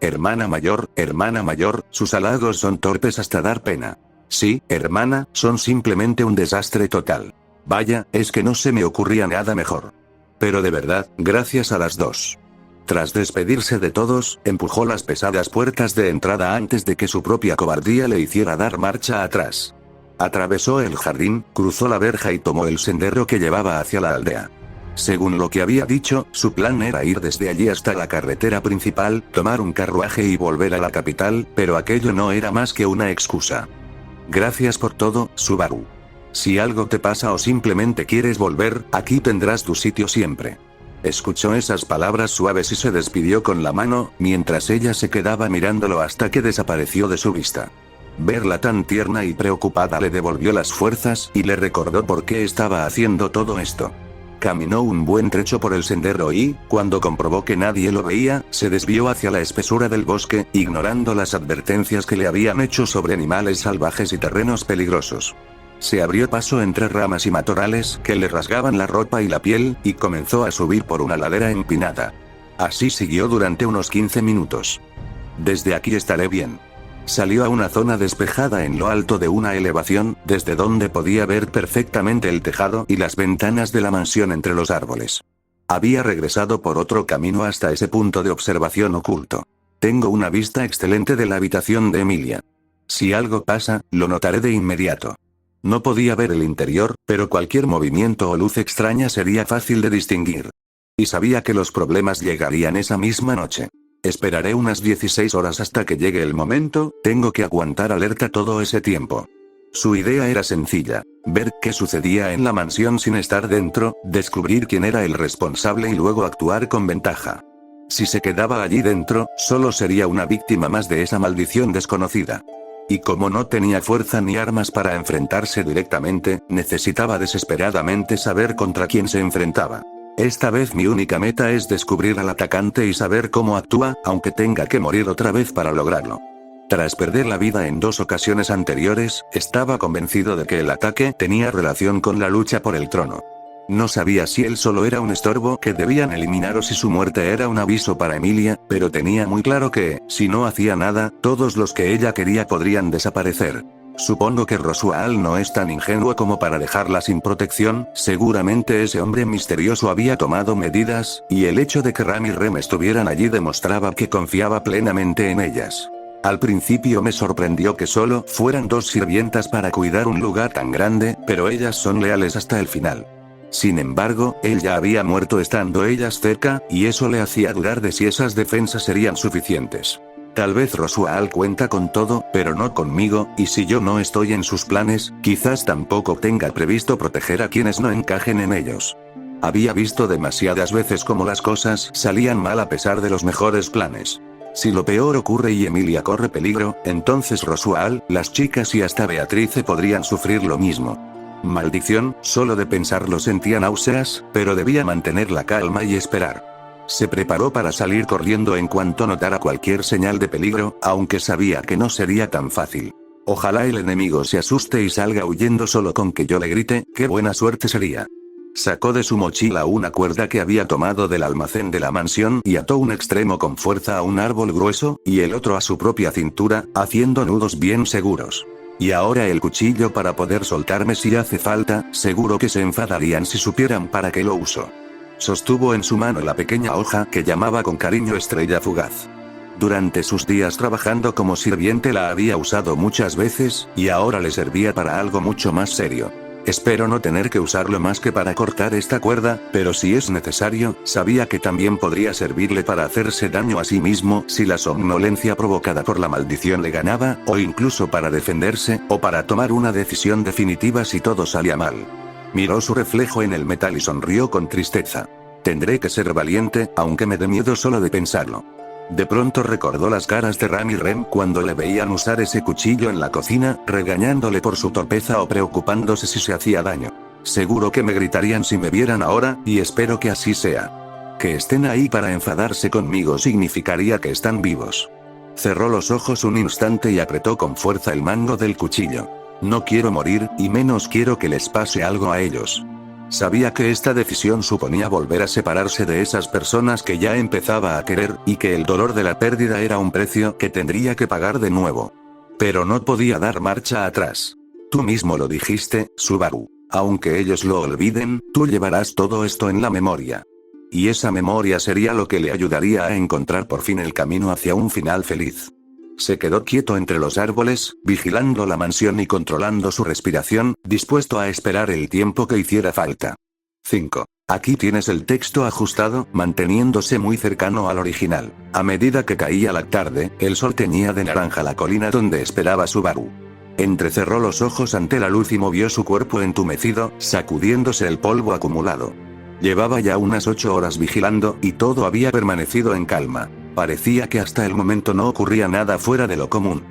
Hermana mayor, sus halagos son torpes hasta dar pena. Sí, hermana, son simplemente un desastre total. Vaya, es que no se me ocurría nada mejor. Pero de verdad, gracias a las dos. Tras despedirse de todos, empujó las pesadas puertas de entrada antes de que su propia cobardía le hiciera dar marcha atrás. Atravesó el jardín, cruzó la verja y tomó el sendero que llevaba hacia la aldea. Según lo que había dicho, su plan era ir desde allí hasta la carretera principal, tomar un carruaje y volver a la capital, pero aquello no era más que una excusa. Gracias por todo, Subaru. Si algo te pasa o simplemente quieres volver, aquí tendrás tu sitio siempre. Escuchó esas palabras suaves y se despidió con la mano, mientras ella se quedaba mirándolo hasta que desapareció de su vista. Verla tan tierna y preocupada le devolvió las fuerzas y le recordó por qué estaba haciendo todo esto. Caminó un buen trecho por el sendero y, cuando comprobó que nadie lo veía, se desvió hacia la espesura del bosque, ignorando las advertencias que le habían hecho sobre animales salvajes y terrenos peligrosos. Se abrió paso entre ramas y matorrales que le rasgaban la ropa y la piel, y comenzó a subir por una ladera empinada. Así siguió durante unos 15 minutos. Desde aquí estaré bien. Salió a una zona despejada en lo alto de una elevación, desde donde podía ver perfectamente el tejado y las ventanas de la mansión entre los árboles. Había regresado por otro camino hasta ese punto de observación oculto. Tengo una vista excelente de la habitación de Emilia. Si algo pasa, lo notaré de inmediato. No podía ver el interior, pero cualquier movimiento o luz extraña sería fácil de distinguir. Y sabía que los problemas llegarían esa misma noche. Esperaré unas 16 horas hasta que llegue el momento, tengo que aguantar alerta todo ese tiempo. Su idea era sencilla, ver qué sucedía en la mansión sin estar dentro, descubrir quién era el responsable y luego actuar con ventaja. Si se quedaba allí dentro, solo sería una víctima más de esa maldición desconocida. Y como no tenía fuerza ni armas para enfrentarse directamente, necesitaba desesperadamente saber contra quién se enfrentaba. Esta vez mi única meta es descubrir al atacante y saber cómo actúa, aunque tenga que morir otra vez para lograrlo. Tras perder la vida en 2 ocasiones anteriores, estaba convencido de que el ataque tenía relación con la lucha por el trono. No sabía si él solo era un estorbo que debían eliminar o si su muerte era un aviso para Emilia, pero tenía muy claro que, si no hacía nada, todos los que ella quería podrían desaparecer. Supongo que Rosual no es tan ingenuo como para dejarla sin protección, seguramente ese hombre misterioso había tomado medidas, y el hecho de que Ram y Rem estuvieran allí demostraba que confiaba plenamente en ellas. Al principio me sorprendió que solo fueran 2 sirvientas para cuidar un lugar tan grande, pero ellas son leales hasta el final. Sin embargo, él ya había muerto estando ellas cerca, y eso le hacía dudar de si esas defensas serían suficientes. Tal vez Roswaal cuenta con todo, pero no conmigo, y si yo no estoy en sus planes, quizás tampoco tenga previsto proteger a quienes no encajen en ellos. Había visto demasiadas veces cómo las cosas salían mal a pesar de los mejores planes. Si lo peor ocurre y Emilia corre peligro, entonces Roswaal, las chicas y hasta Beatrice podrían sufrir lo mismo. Maldición, solo de pensarlo sentía náuseas, pero debía mantener la calma y esperar. Se preparó para salir corriendo en cuanto notara cualquier señal de peligro, aunque sabía que no sería tan fácil. Ojalá el enemigo se asuste y salga huyendo solo con que yo le grite, qué buena suerte sería. Sacó de su mochila una cuerda que había tomado del almacén de la mansión y ató un extremo con fuerza a un árbol grueso, y el otro a su propia cintura, haciendo nudos bien seguros. Y ahora el cuchillo para poder soltarme si hace falta, seguro que se enfadarían si supieran para qué lo uso. Sostuvo en su mano la pequeña hoja que llamaba con cariño estrella fugaz. Durante sus días trabajando como sirviente la había usado muchas veces, y ahora le servía para algo mucho más serio. Espero no tener que usarlo más que para cortar esta cuerda, pero si es necesario, sabía que también podría servirle para hacerse daño a sí mismo si la somnolencia provocada por la maldición le ganaba, o incluso para defenderse, o para tomar una decisión definitiva si todo salía mal. Miró su reflejo en el metal y sonrió con tristeza. Tendré que ser valiente, aunque me dé miedo solo de pensarlo. De pronto recordó las caras de Ram y Rem cuando le veían usar ese cuchillo en la cocina, regañándole por su torpeza o preocupándose si se hacía daño. Seguro que me gritarían si me vieran ahora, y espero que así sea. Que estén ahí para enfadarse conmigo significaría que están vivos. Cerró los ojos un instante y apretó con fuerza el mango del cuchillo. No quiero morir, y menos quiero que les pase algo a ellos. Sabía que esta decisión suponía volver a separarse de esas personas que ya empezaba a querer, y que el dolor de la pérdida era un precio que tendría que pagar de nuevo. Pero no podía dar marcha atrás. Tú mismo lo dijiste, Subaru. Aunque ellos lo olviden, tú llevarás todo esto en la memoria. Y esa memoria sería lo que le ayudaría a encontrar por fin el camino hacia un final feliz. Se quedó quieto entre los árboles, vigilando la mansión y controlando su respiración, dispuesto a esperar el tiempo que hiciera falta. 5. Aquí tienes el texto ajustado, manteniéndose muy cercano al original. A medida que caía la tarde, el sol teñía de naranja la colina donde esperaba Subaru. Entrecerró los ojos ante la luz y movió su cuerpo entumecido, sacudiéndose el polvo acumulado. Llevaba ya unas 8 horas vigilando, y todo había permanecido en calma. Parecía que hasta el momento no ocurría nada fuera de lo común.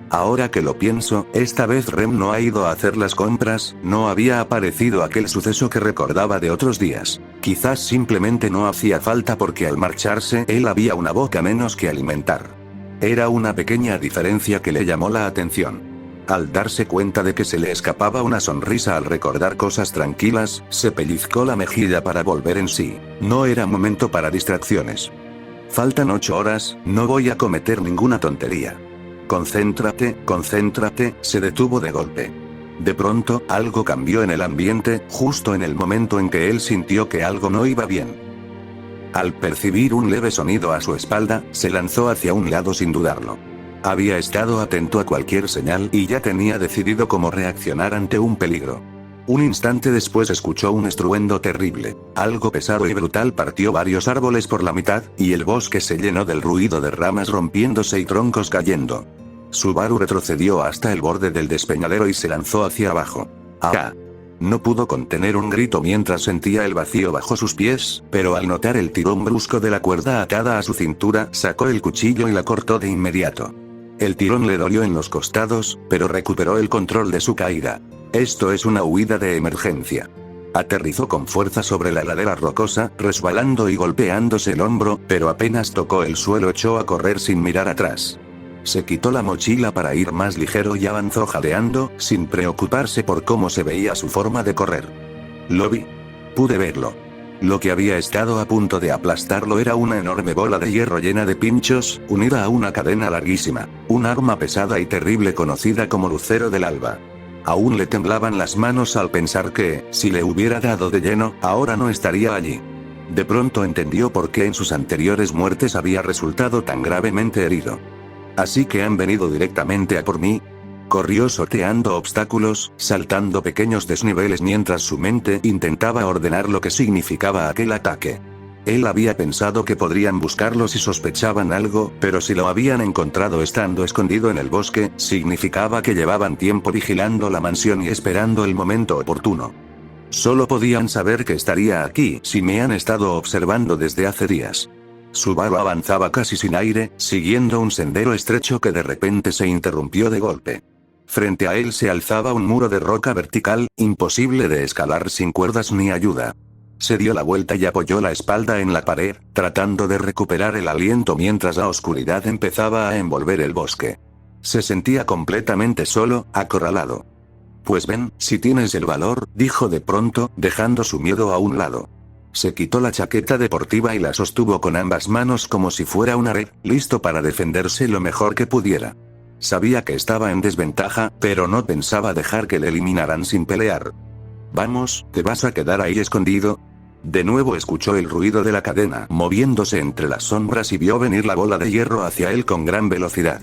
Ahora que lo pienso, esta vez Rem no ha ido a hacer las compras, no había aparecido aquel suceso que recordaba de otros días. Quizás simplemente no hacía falta porque al marcharse él había una boca menos que alimentar. Era una pequeña diferencia que le llamó la atención. Al darse cuenta de que se le escapaba una sonrisa al recordar cosas tranquilas, se pellizcó la mejilla para volver en sí. No era momento para distracciones. Faltan 8 horas, no voy a cometer ninguna tontería. Concéntrate, concéntrate, se detuvo de golpe. De pronto, algo cambió en el ambiente, justo en el momento en que él sintió que algo no iba bien. Al percibir un leve sonido a su espalda, se lanzó hacia un lado sin dudarlo. Había estado atento a cualquier señal y ya tenía decidido cómo reaccionar ante un peligro. Un instante después escuchó un estruendo terrible. Algo pesado y brutal partió varios árboles por la mitad, y el bosque se llenó del ruido de ramas rompiéndose y troncos cayendo. Subaru retrocedió hasta el borde del despeñadero y se lanzó hacia abajo. ¡Ah! No pudo contener un grito mientras sentía el vacío bajo sus pies, pero al notar el tirón brusco de la cuerda atada a su cintura, sacó el cuchillo y la cortó de inmediato. El tirón le dolió en los costados, pero recuperó el control de su caída. Esto es una huida de emergencia. Aterrizó con fuerza sobre la ladera rocosa, resbalando y golpeándose el hombro, pero apenas tocó el suelo echó a correr sin mirar atrás. Se quitó la mochila para ir más ligero y avanzó jadeando, sin preocuparse por cómo se veía su forma de correr. Lo vi. Pude verlo. Lo que había estado a punto de aplastarlo era una enorme bola de hierro llena de pinchos, unida a una cadena larguísima, un arma pesada y terrible conocida como Lucero del Alba. Aún le temblaban las manos al pensar que, si le hubiera dado de lleno, ahora no estaría allí. De pronto entendió por qué en sus anteriores muertes había resultado tan gravemente herido. Así que han venido directamente a por mí. Corrió sorteando obstáculos, saltando pequeños desniveles mientras su mente intentaba ordenar lo que significaba aquel ataque. Él había pensado que podrían buscarlo si sospechaban algo, pero si lo habían encontrado estando escondido en el bosque, significaba que llevaban tiempo vigilando la mansión y esperando el momento oportuno. Solo podían saber que estaría aquí si me han estado observando desde hace días. Subaru avanzaba casi sin aire, siguiendo un sendero estrecho que de repente se interrumpió de golpe. Frente a él se alzaba un muro de roca vertical, imposible de escalar sin cuerdas ni ayuda. Se dio la vuelta y apoyó la espalda en la pared, tratando de recuperar el aliento mientras la oscuridad empezaba a envolver el bosque. Se sentía completamente solo, acorralado. Pues ven, si tienes el valor, dijo de pronto, dejando su miedo a un lado. Se quitó la chaqueta deportiva y la sostuvo con ambas manos como si fuera una red, listo para defenderse lo mejor que pudiera. Sabía que estaba en desventaja, pero no pensaba dejar que le eliminaran sin pelear. Vamos, ¿te vas a quedar ahí escondido? De nuevo escuchó el ruido de la cadena moviéndose entre las sombras y vio venir la bola de hierro hacia él con gran velocidad.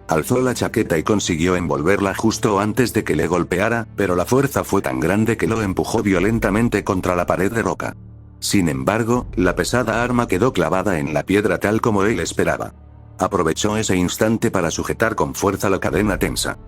Alzó la chaqueta y consiguió envolverla justo antes de que le golpeara, pero la fuerza fue tan grande que lo empujó violentamente contra la pared de roca. Sin embargo, la pesada arma quedó clavada en la piedra tal como él esperaba. Aprovechó ese instante para sujetar con fuerza la cadena tensa.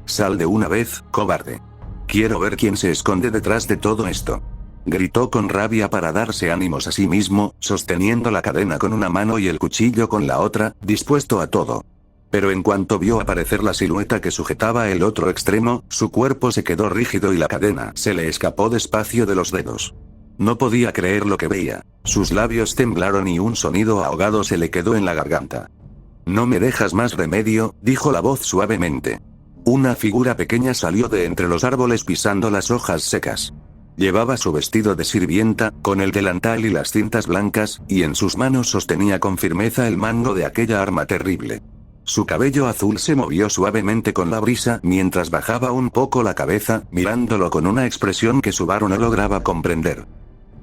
Sal de una vez, cobarde. Quiero ver quién se esconde detrás de todo esto. Gritó con rabia para darse ánimos a sí mismo, sosteniendo la cadena con una mano y el cuchillo con la otra, dispuesto a todo. Pero en cuanto vio aparecer la silueta que sujetaba el otro extremo, su cuerpo se quedó rígido y la cadena se le escapó despacio de los dedos. No podía creer lo que veía. Sus labios temblaron y un sonido ahogado se le quedó en la garganta. No me dejas más remedio, dijo la voz suavemente. Una figura pequeña salió de entre los árboles pisando las hojas secas. Llevaba su vestido de sirvienta, con el delantal y las cintas blancas, y en sus manos sostenía con firmeza el mango de aquella arma terrible. Su cabello azul se movió suavemente con la brisa mientras bajaba un poco la cabeza, mirándolo con una expresión que Subaru no lograba comprender.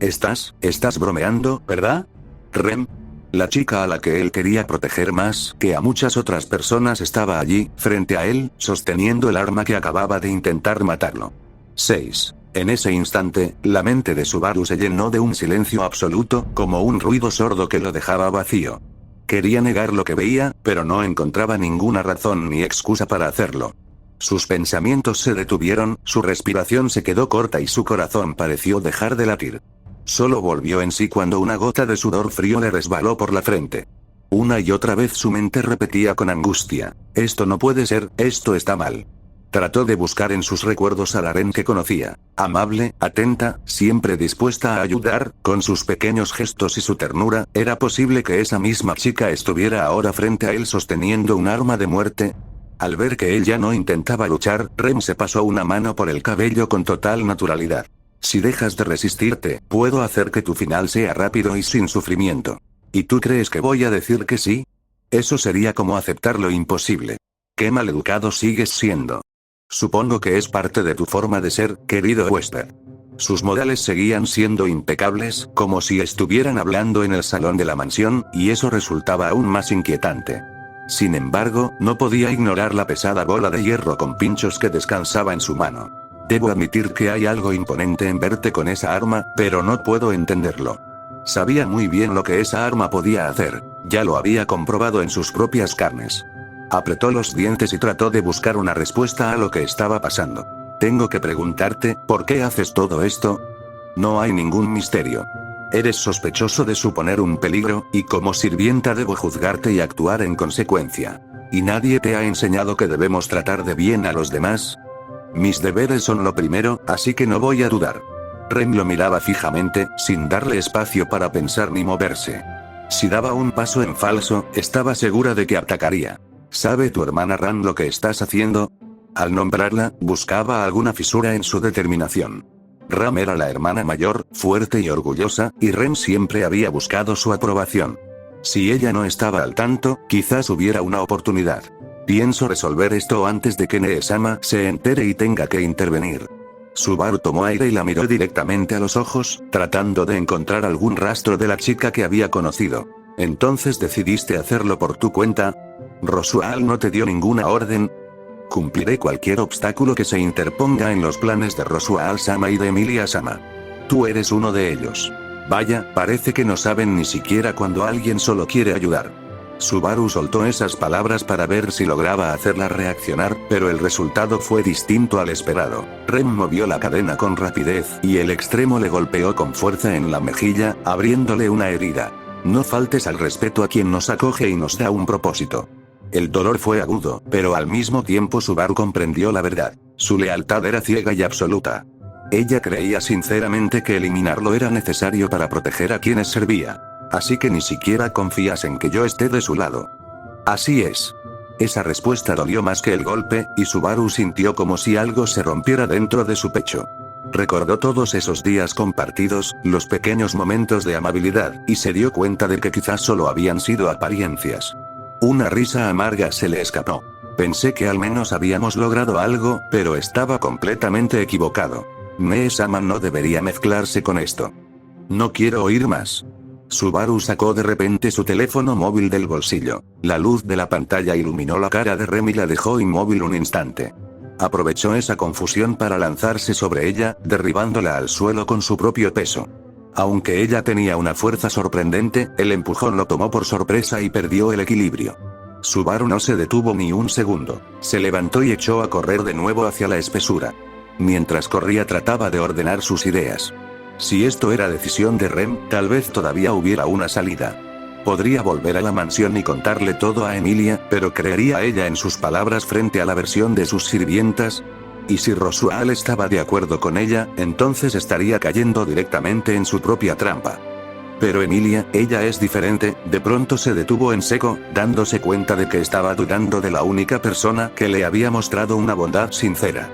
Estás bromeando, ¿verdad? Rem. La chica a la que él quería proteger más que a muchas otras personas estaba allí, frente a él, sosteniendo el arma que acababa de intentar matarlo. 6. En ese instante, la mente de Subaru se llenó de un silencio absoluto, como un ruido sordo que lo dejaba vacío. Quería negar lo que veía, pero no encontraba ninguna razón ni excusa para hacerlo. Sus pensamientos se detuvieron, su respiración se quedó corta y su corazón pareció dejar de latir. Solo volvió en sí cuando una gota de sudor frío le resbaló por la frente. Una y otra vez su mente repetía con angustia: esto no puede ser, esto está mal. Trató de buscar en sus recuerdos a la Ren que conocía, amable, atenta, siempre dispuesta a ayudar, con sus pequeños gestos y su ternura. ¿Era posible que esa misma chica estuviera ahora frente a él sosteniendo un arma de muerte? Al ver que él ya no intentaba luchar, Ren se pasó una mano por el cabello con total naturalidad. Si dejas de resistirte, puedo hacer que tu final sea rápido y sin sufrimiento. ¿Y tú crees que voy a decir que sí? Eso sería como aceptar lo imposible. Qué maleducado sigues siendo. Supongo que es parte de tu forma de ser, querido Wesper. Sus modales seguían siendo impecables, como si estuvieran hablando en el salón de la mansión, y eso resultaba aún más inquietante. Sin embargo, no podía ignorar la pesada bola de hierro con pinchos que descansaba en su mano. Debo admitir que hay algo imponente en verte con esa arma, pero no puedo entenderlo. Sabía muy bien lo que esa arma podía hacer, ya lo había comprobado en sus propias carnes. Apretó los dientes y trató de buscar una respuesta a lo que estaba pasando. Tengo que preguntarte, ¿por qué haces todo esto? No hay ningún misterio. Eres sospechoso de suponer un peligro, y como sirvienta debo juzgarte y actuar en consecuencia. ¿Y nadie te ha enseñado que debemos tratar de bien a los demás? Mis deberes son lo primero, así que no voy a dudar. Rem lo miraba fijamente, sin darle espacio para pensar ni moverse. Si daba un paso en falso, estaba segura de que atacaría. ¿Sabe tu hermana Ran lo que estás haciendo? Al nombrarla, buscaba alguna fisura en su determinación. Ram era la hermana mayor, fuerte y orgullosa, y Ren siempre había buscado su aprobación. Si ella no estaba al tanto, quizás hubiera una oportunidad. Pienso resolver esto antes de que Nee-sama se entere y tenga que intervenir. Subaru tomó aire y la miró directamente a los ojos, tratando de encontrar algún rastro de la chica que había conocido. ¿Entonces decidiste hacerlo por tu cuenta? ¿Rosual no te dio ninguna orden? Cumpliré cualquier obstáculo que se interponga en los planes de Rosual-sama y de Emilia-sama. Tú eres uno de ellos. Vaya, parece que no saben ni siquiera cuando alguien solo quiere ayudar. Subaru soltó esas palabras para ver si lograba hacerla reaccionar, pero el resultado fue distinto al esperado. Rem movió la cadena con rapidez, y el extremo le golpeó con fuerza en la mejilla, abriéndole una herida. No faltes al respeto a quien nos acoge y nos da un propósito. El dolor fue agudo, pero al mismo tiempo Subaru comprendió la verdad. Su lealtad era ciega y absoluta. Ella creía sinceramente que eliminarlo era necesario para proteger a quienes servía. Así que ni siquiera confías en que yo esté de su lado. Así es. Esa respuesta dolió más que el golpe, y Subaru sintió como si algo se rompiera dentro de su pecho. Recordó todos esos días compartidos, los pequeños momentos de amabilidad, y se dio cuenta de que quizás solo habían sido apariencias. Una risa amarga se le escapó. Pensé que al menos habíamos logrado algo, pero estaba completamente equivocado. Nee-sama no debería mezclarse con esto. No quiero oír más. Subaru sacó de repente su teléfono móvil del bolsillo. La luz de la pantalla iluminó la cara de Rem y la dejó inmóvil un instante. Aprovechó esa confusión para lanzarse sobre ella, derribándola al suelo con su propio peso. Aunque ella tenía una fuerza sorprendente, el empujón lo tomó por sorpresa y perdió el equilibrio. Subaru no se detuvo ni un segundo. Se levantó y echó a correr de nuevo hacia la espesura. Mientras corría trataba de ordenar sus ideas. Si esto era decisión de Rem, tal vez todavía hubiera una salida. Podría volver a la mansión y contarle todo a Emilia, pero ¿creería ella en sus palabras frente a la versión de sus sirvientas? Y si Rosual estaba de acuerdo con ella, entonces estaría cayendo directamente en su propia trampa. Pero Emilia, ella es diferente. De pronto se detuvo en seco, dándose cuenta de que estaba dudando de la única persona que le había mostrado una bondad sincera.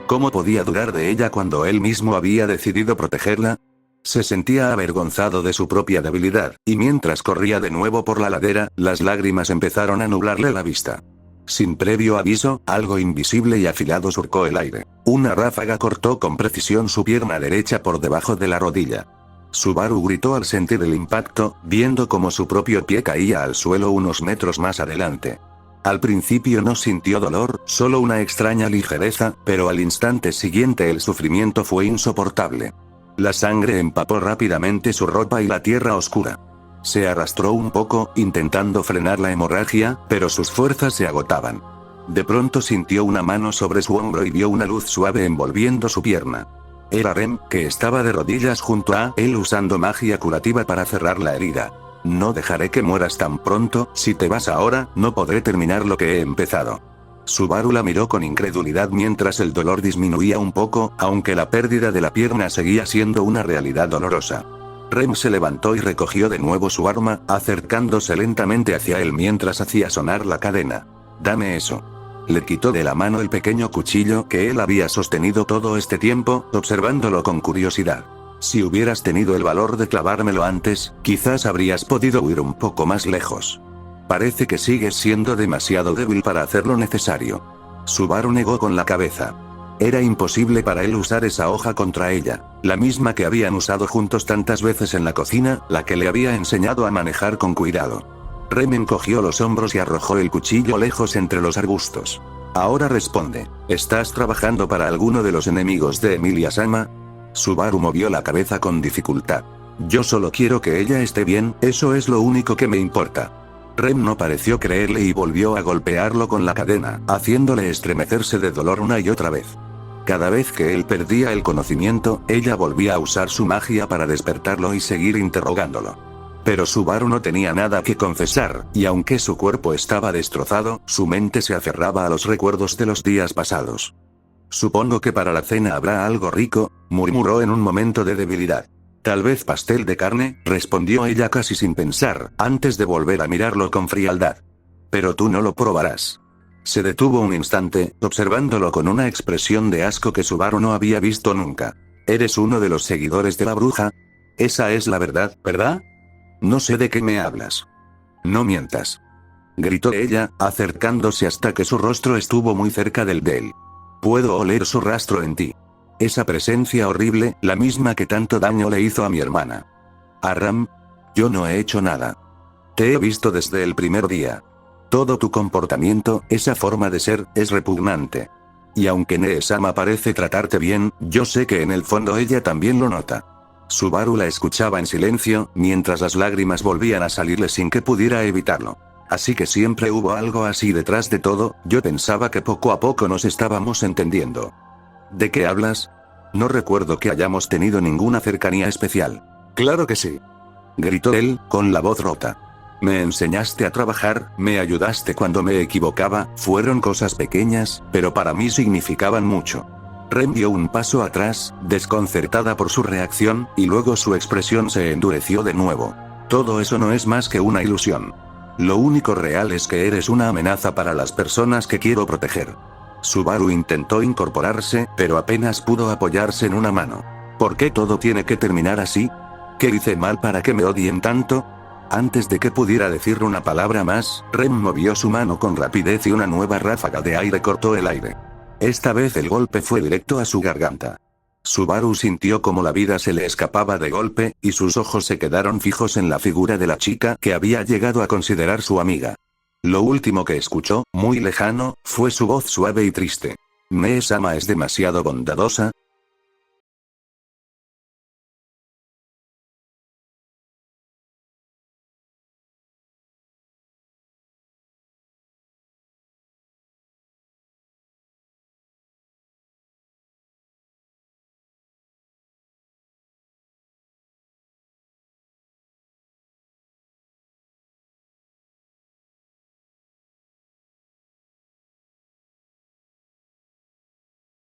¿Cómo podía dudar de ella cuando él mismo había decidido protegerla? Se sentía avergonzado de su propia debilidad, y mientras corría de nuevo por la ladera, las lágrimas empezaron a nublarle la vista. Sin previo aviso, algo invisible y afilado surcó el aire. Una ráfaga cortó con precisión su pierna derecha por debajo de la rodilla. Subaru gritó al sentir el impacto, viendo cómo su propio pie caía al suelo unos metros más adelante. Al principio no sintió dolor, solo una extraña ligereza, pero al instante siguiente el sufrimiento fue insoportable. La sangre empapó rápidamente su ropa y la tierra oscura. Se arrastró un poco, intentando frenar la hemorragia, pero sus fuerzas se agotaban. De pronto sintió una mano sobre su hombro y vio una luz suave envolviendo su pierna. Era Rem, que estaba de rodillas junto a él usando magia curativa para cerrar la herida. No dejaré que mueras tan pronto, si te vas ahora, no podré terminar lo que he empezado. Subaru la miró con incredulidad mientras el dolor disminuía un poco, aunque la pérdida de la pierna seguía siendo una realidad dolorosa. Rem se levantó y recogió de nuevo su arma, acercándose lentamente hacia él mientras hacía sonar la cadena. Dame eso. Le quitó de la mano el pequeño cuchillo que él había sostenido todo este tiempo, observándolo con curiosidad. Si hubieras tenido el valor de clavármelo antes, quizás habrías podido huir un poco más lejos. Parece que sigues siendo demasiado débil para hacer lo necesario. Subaru negó con la cabeza. Era imposible para él usar esa hoja contra ella, la misma que habían usado juntos tantas veces en la cocina, la que le había enseñado a manejar con cuidado. Rem encogió los hombros y arrojó el cuchillo lejos entre los arbustos. Ahora responde, ¿estás trabajando para alguno de los enemigos de Emilia-sama? Subaru movió la cabeza con dificultad. Yo solo quiero que ella esté bien, eso es lo único que me importa. Rem no pareció creerle y volvió a golpearlo con la cadena, haciéndole estremecerse de dolor una y otra vez. Cada vez que él perdía el conocimiento, ella volvía a usar su magia para despertarlo y seguir interrogándolo. Pero Subaru no tenía nada que confesar, y aunque su cuerpo estaba destrozado, su mente se aferraba a los recuerdos de los días pasados. Supongo que para la cena habrá algo rico, murmuró en un momento de debilidad. Tal vez pastel de carne, respondió ella casi sin pensar, antes de volver a mirarlo con frialdad. Pero tú no lo probarás. Se detuvo un instante, observándolo con una expresión de asco que Subaru no había visto nunca. ¿Eres uno de los seguidores de la bruja? Esa es la verdad, ¿verdad? No sé de qué me hablas. No mientas. Gritó ella, acercándose hasta que su rostro estuvo muy cerca del de él. Puedo oler su rastro en ti. Esa presencia horrible, la misma que tanto daño le hizo a mi hermana. Aram, yo no he hecho nada. Te he visto desde el primer día. Todo tu comportamiento, esa forma de ser, es repugnante. Y aunque Nee-sama parece tratarte bien, yo sé que en el fondo ella también lo nota. Subaru la escuchaba en silencio, mientras las lágrimas volvían a salirle sin que pudiera evitarlo. Así que siempre hubo algo así detrás de todo. Yo pensaba que poco a poco nos estábamos entendiendo. ¿De qué hablas? No recuerdo que hayamos tenido ninguna cercanía especial. Claro que sí. Gritó él, con la voz rota. Me enseñaste a trabajar, me ayudaste cuando me equivocaba, fueron cosas pequeñas, pero para mí significaban mucho. Ren dio un paso atrás, desconcertada por su reacción, y luego su expresión se endureció de nuevo. Todo eso no es más que una ilusión. Lo único real es que eres una amenaza para las personas que quiero proteger. Subaru intentó incorporarse, pero apenas pudo apoyarse en una mano. ¿Por qué todo tiene que terminar así? ¿Qué hice mal para que me odien tanto? Antes de que pudiera decir una palabra más, Ren movió su mano con rapidez y una nueva ráfaga de aire cortó el aire. Esta vez el golpe fue directo a su garganta. Subaru sintió como la vida se le escapaba de golpe, y sus ojos se quedaron fijos en la figura de la chica que había llegado a considerar su amiga. Lo último que escuchó, muy lejano, fue su voz suave y triste. ¿Mee-sama es demasiado bondadosa?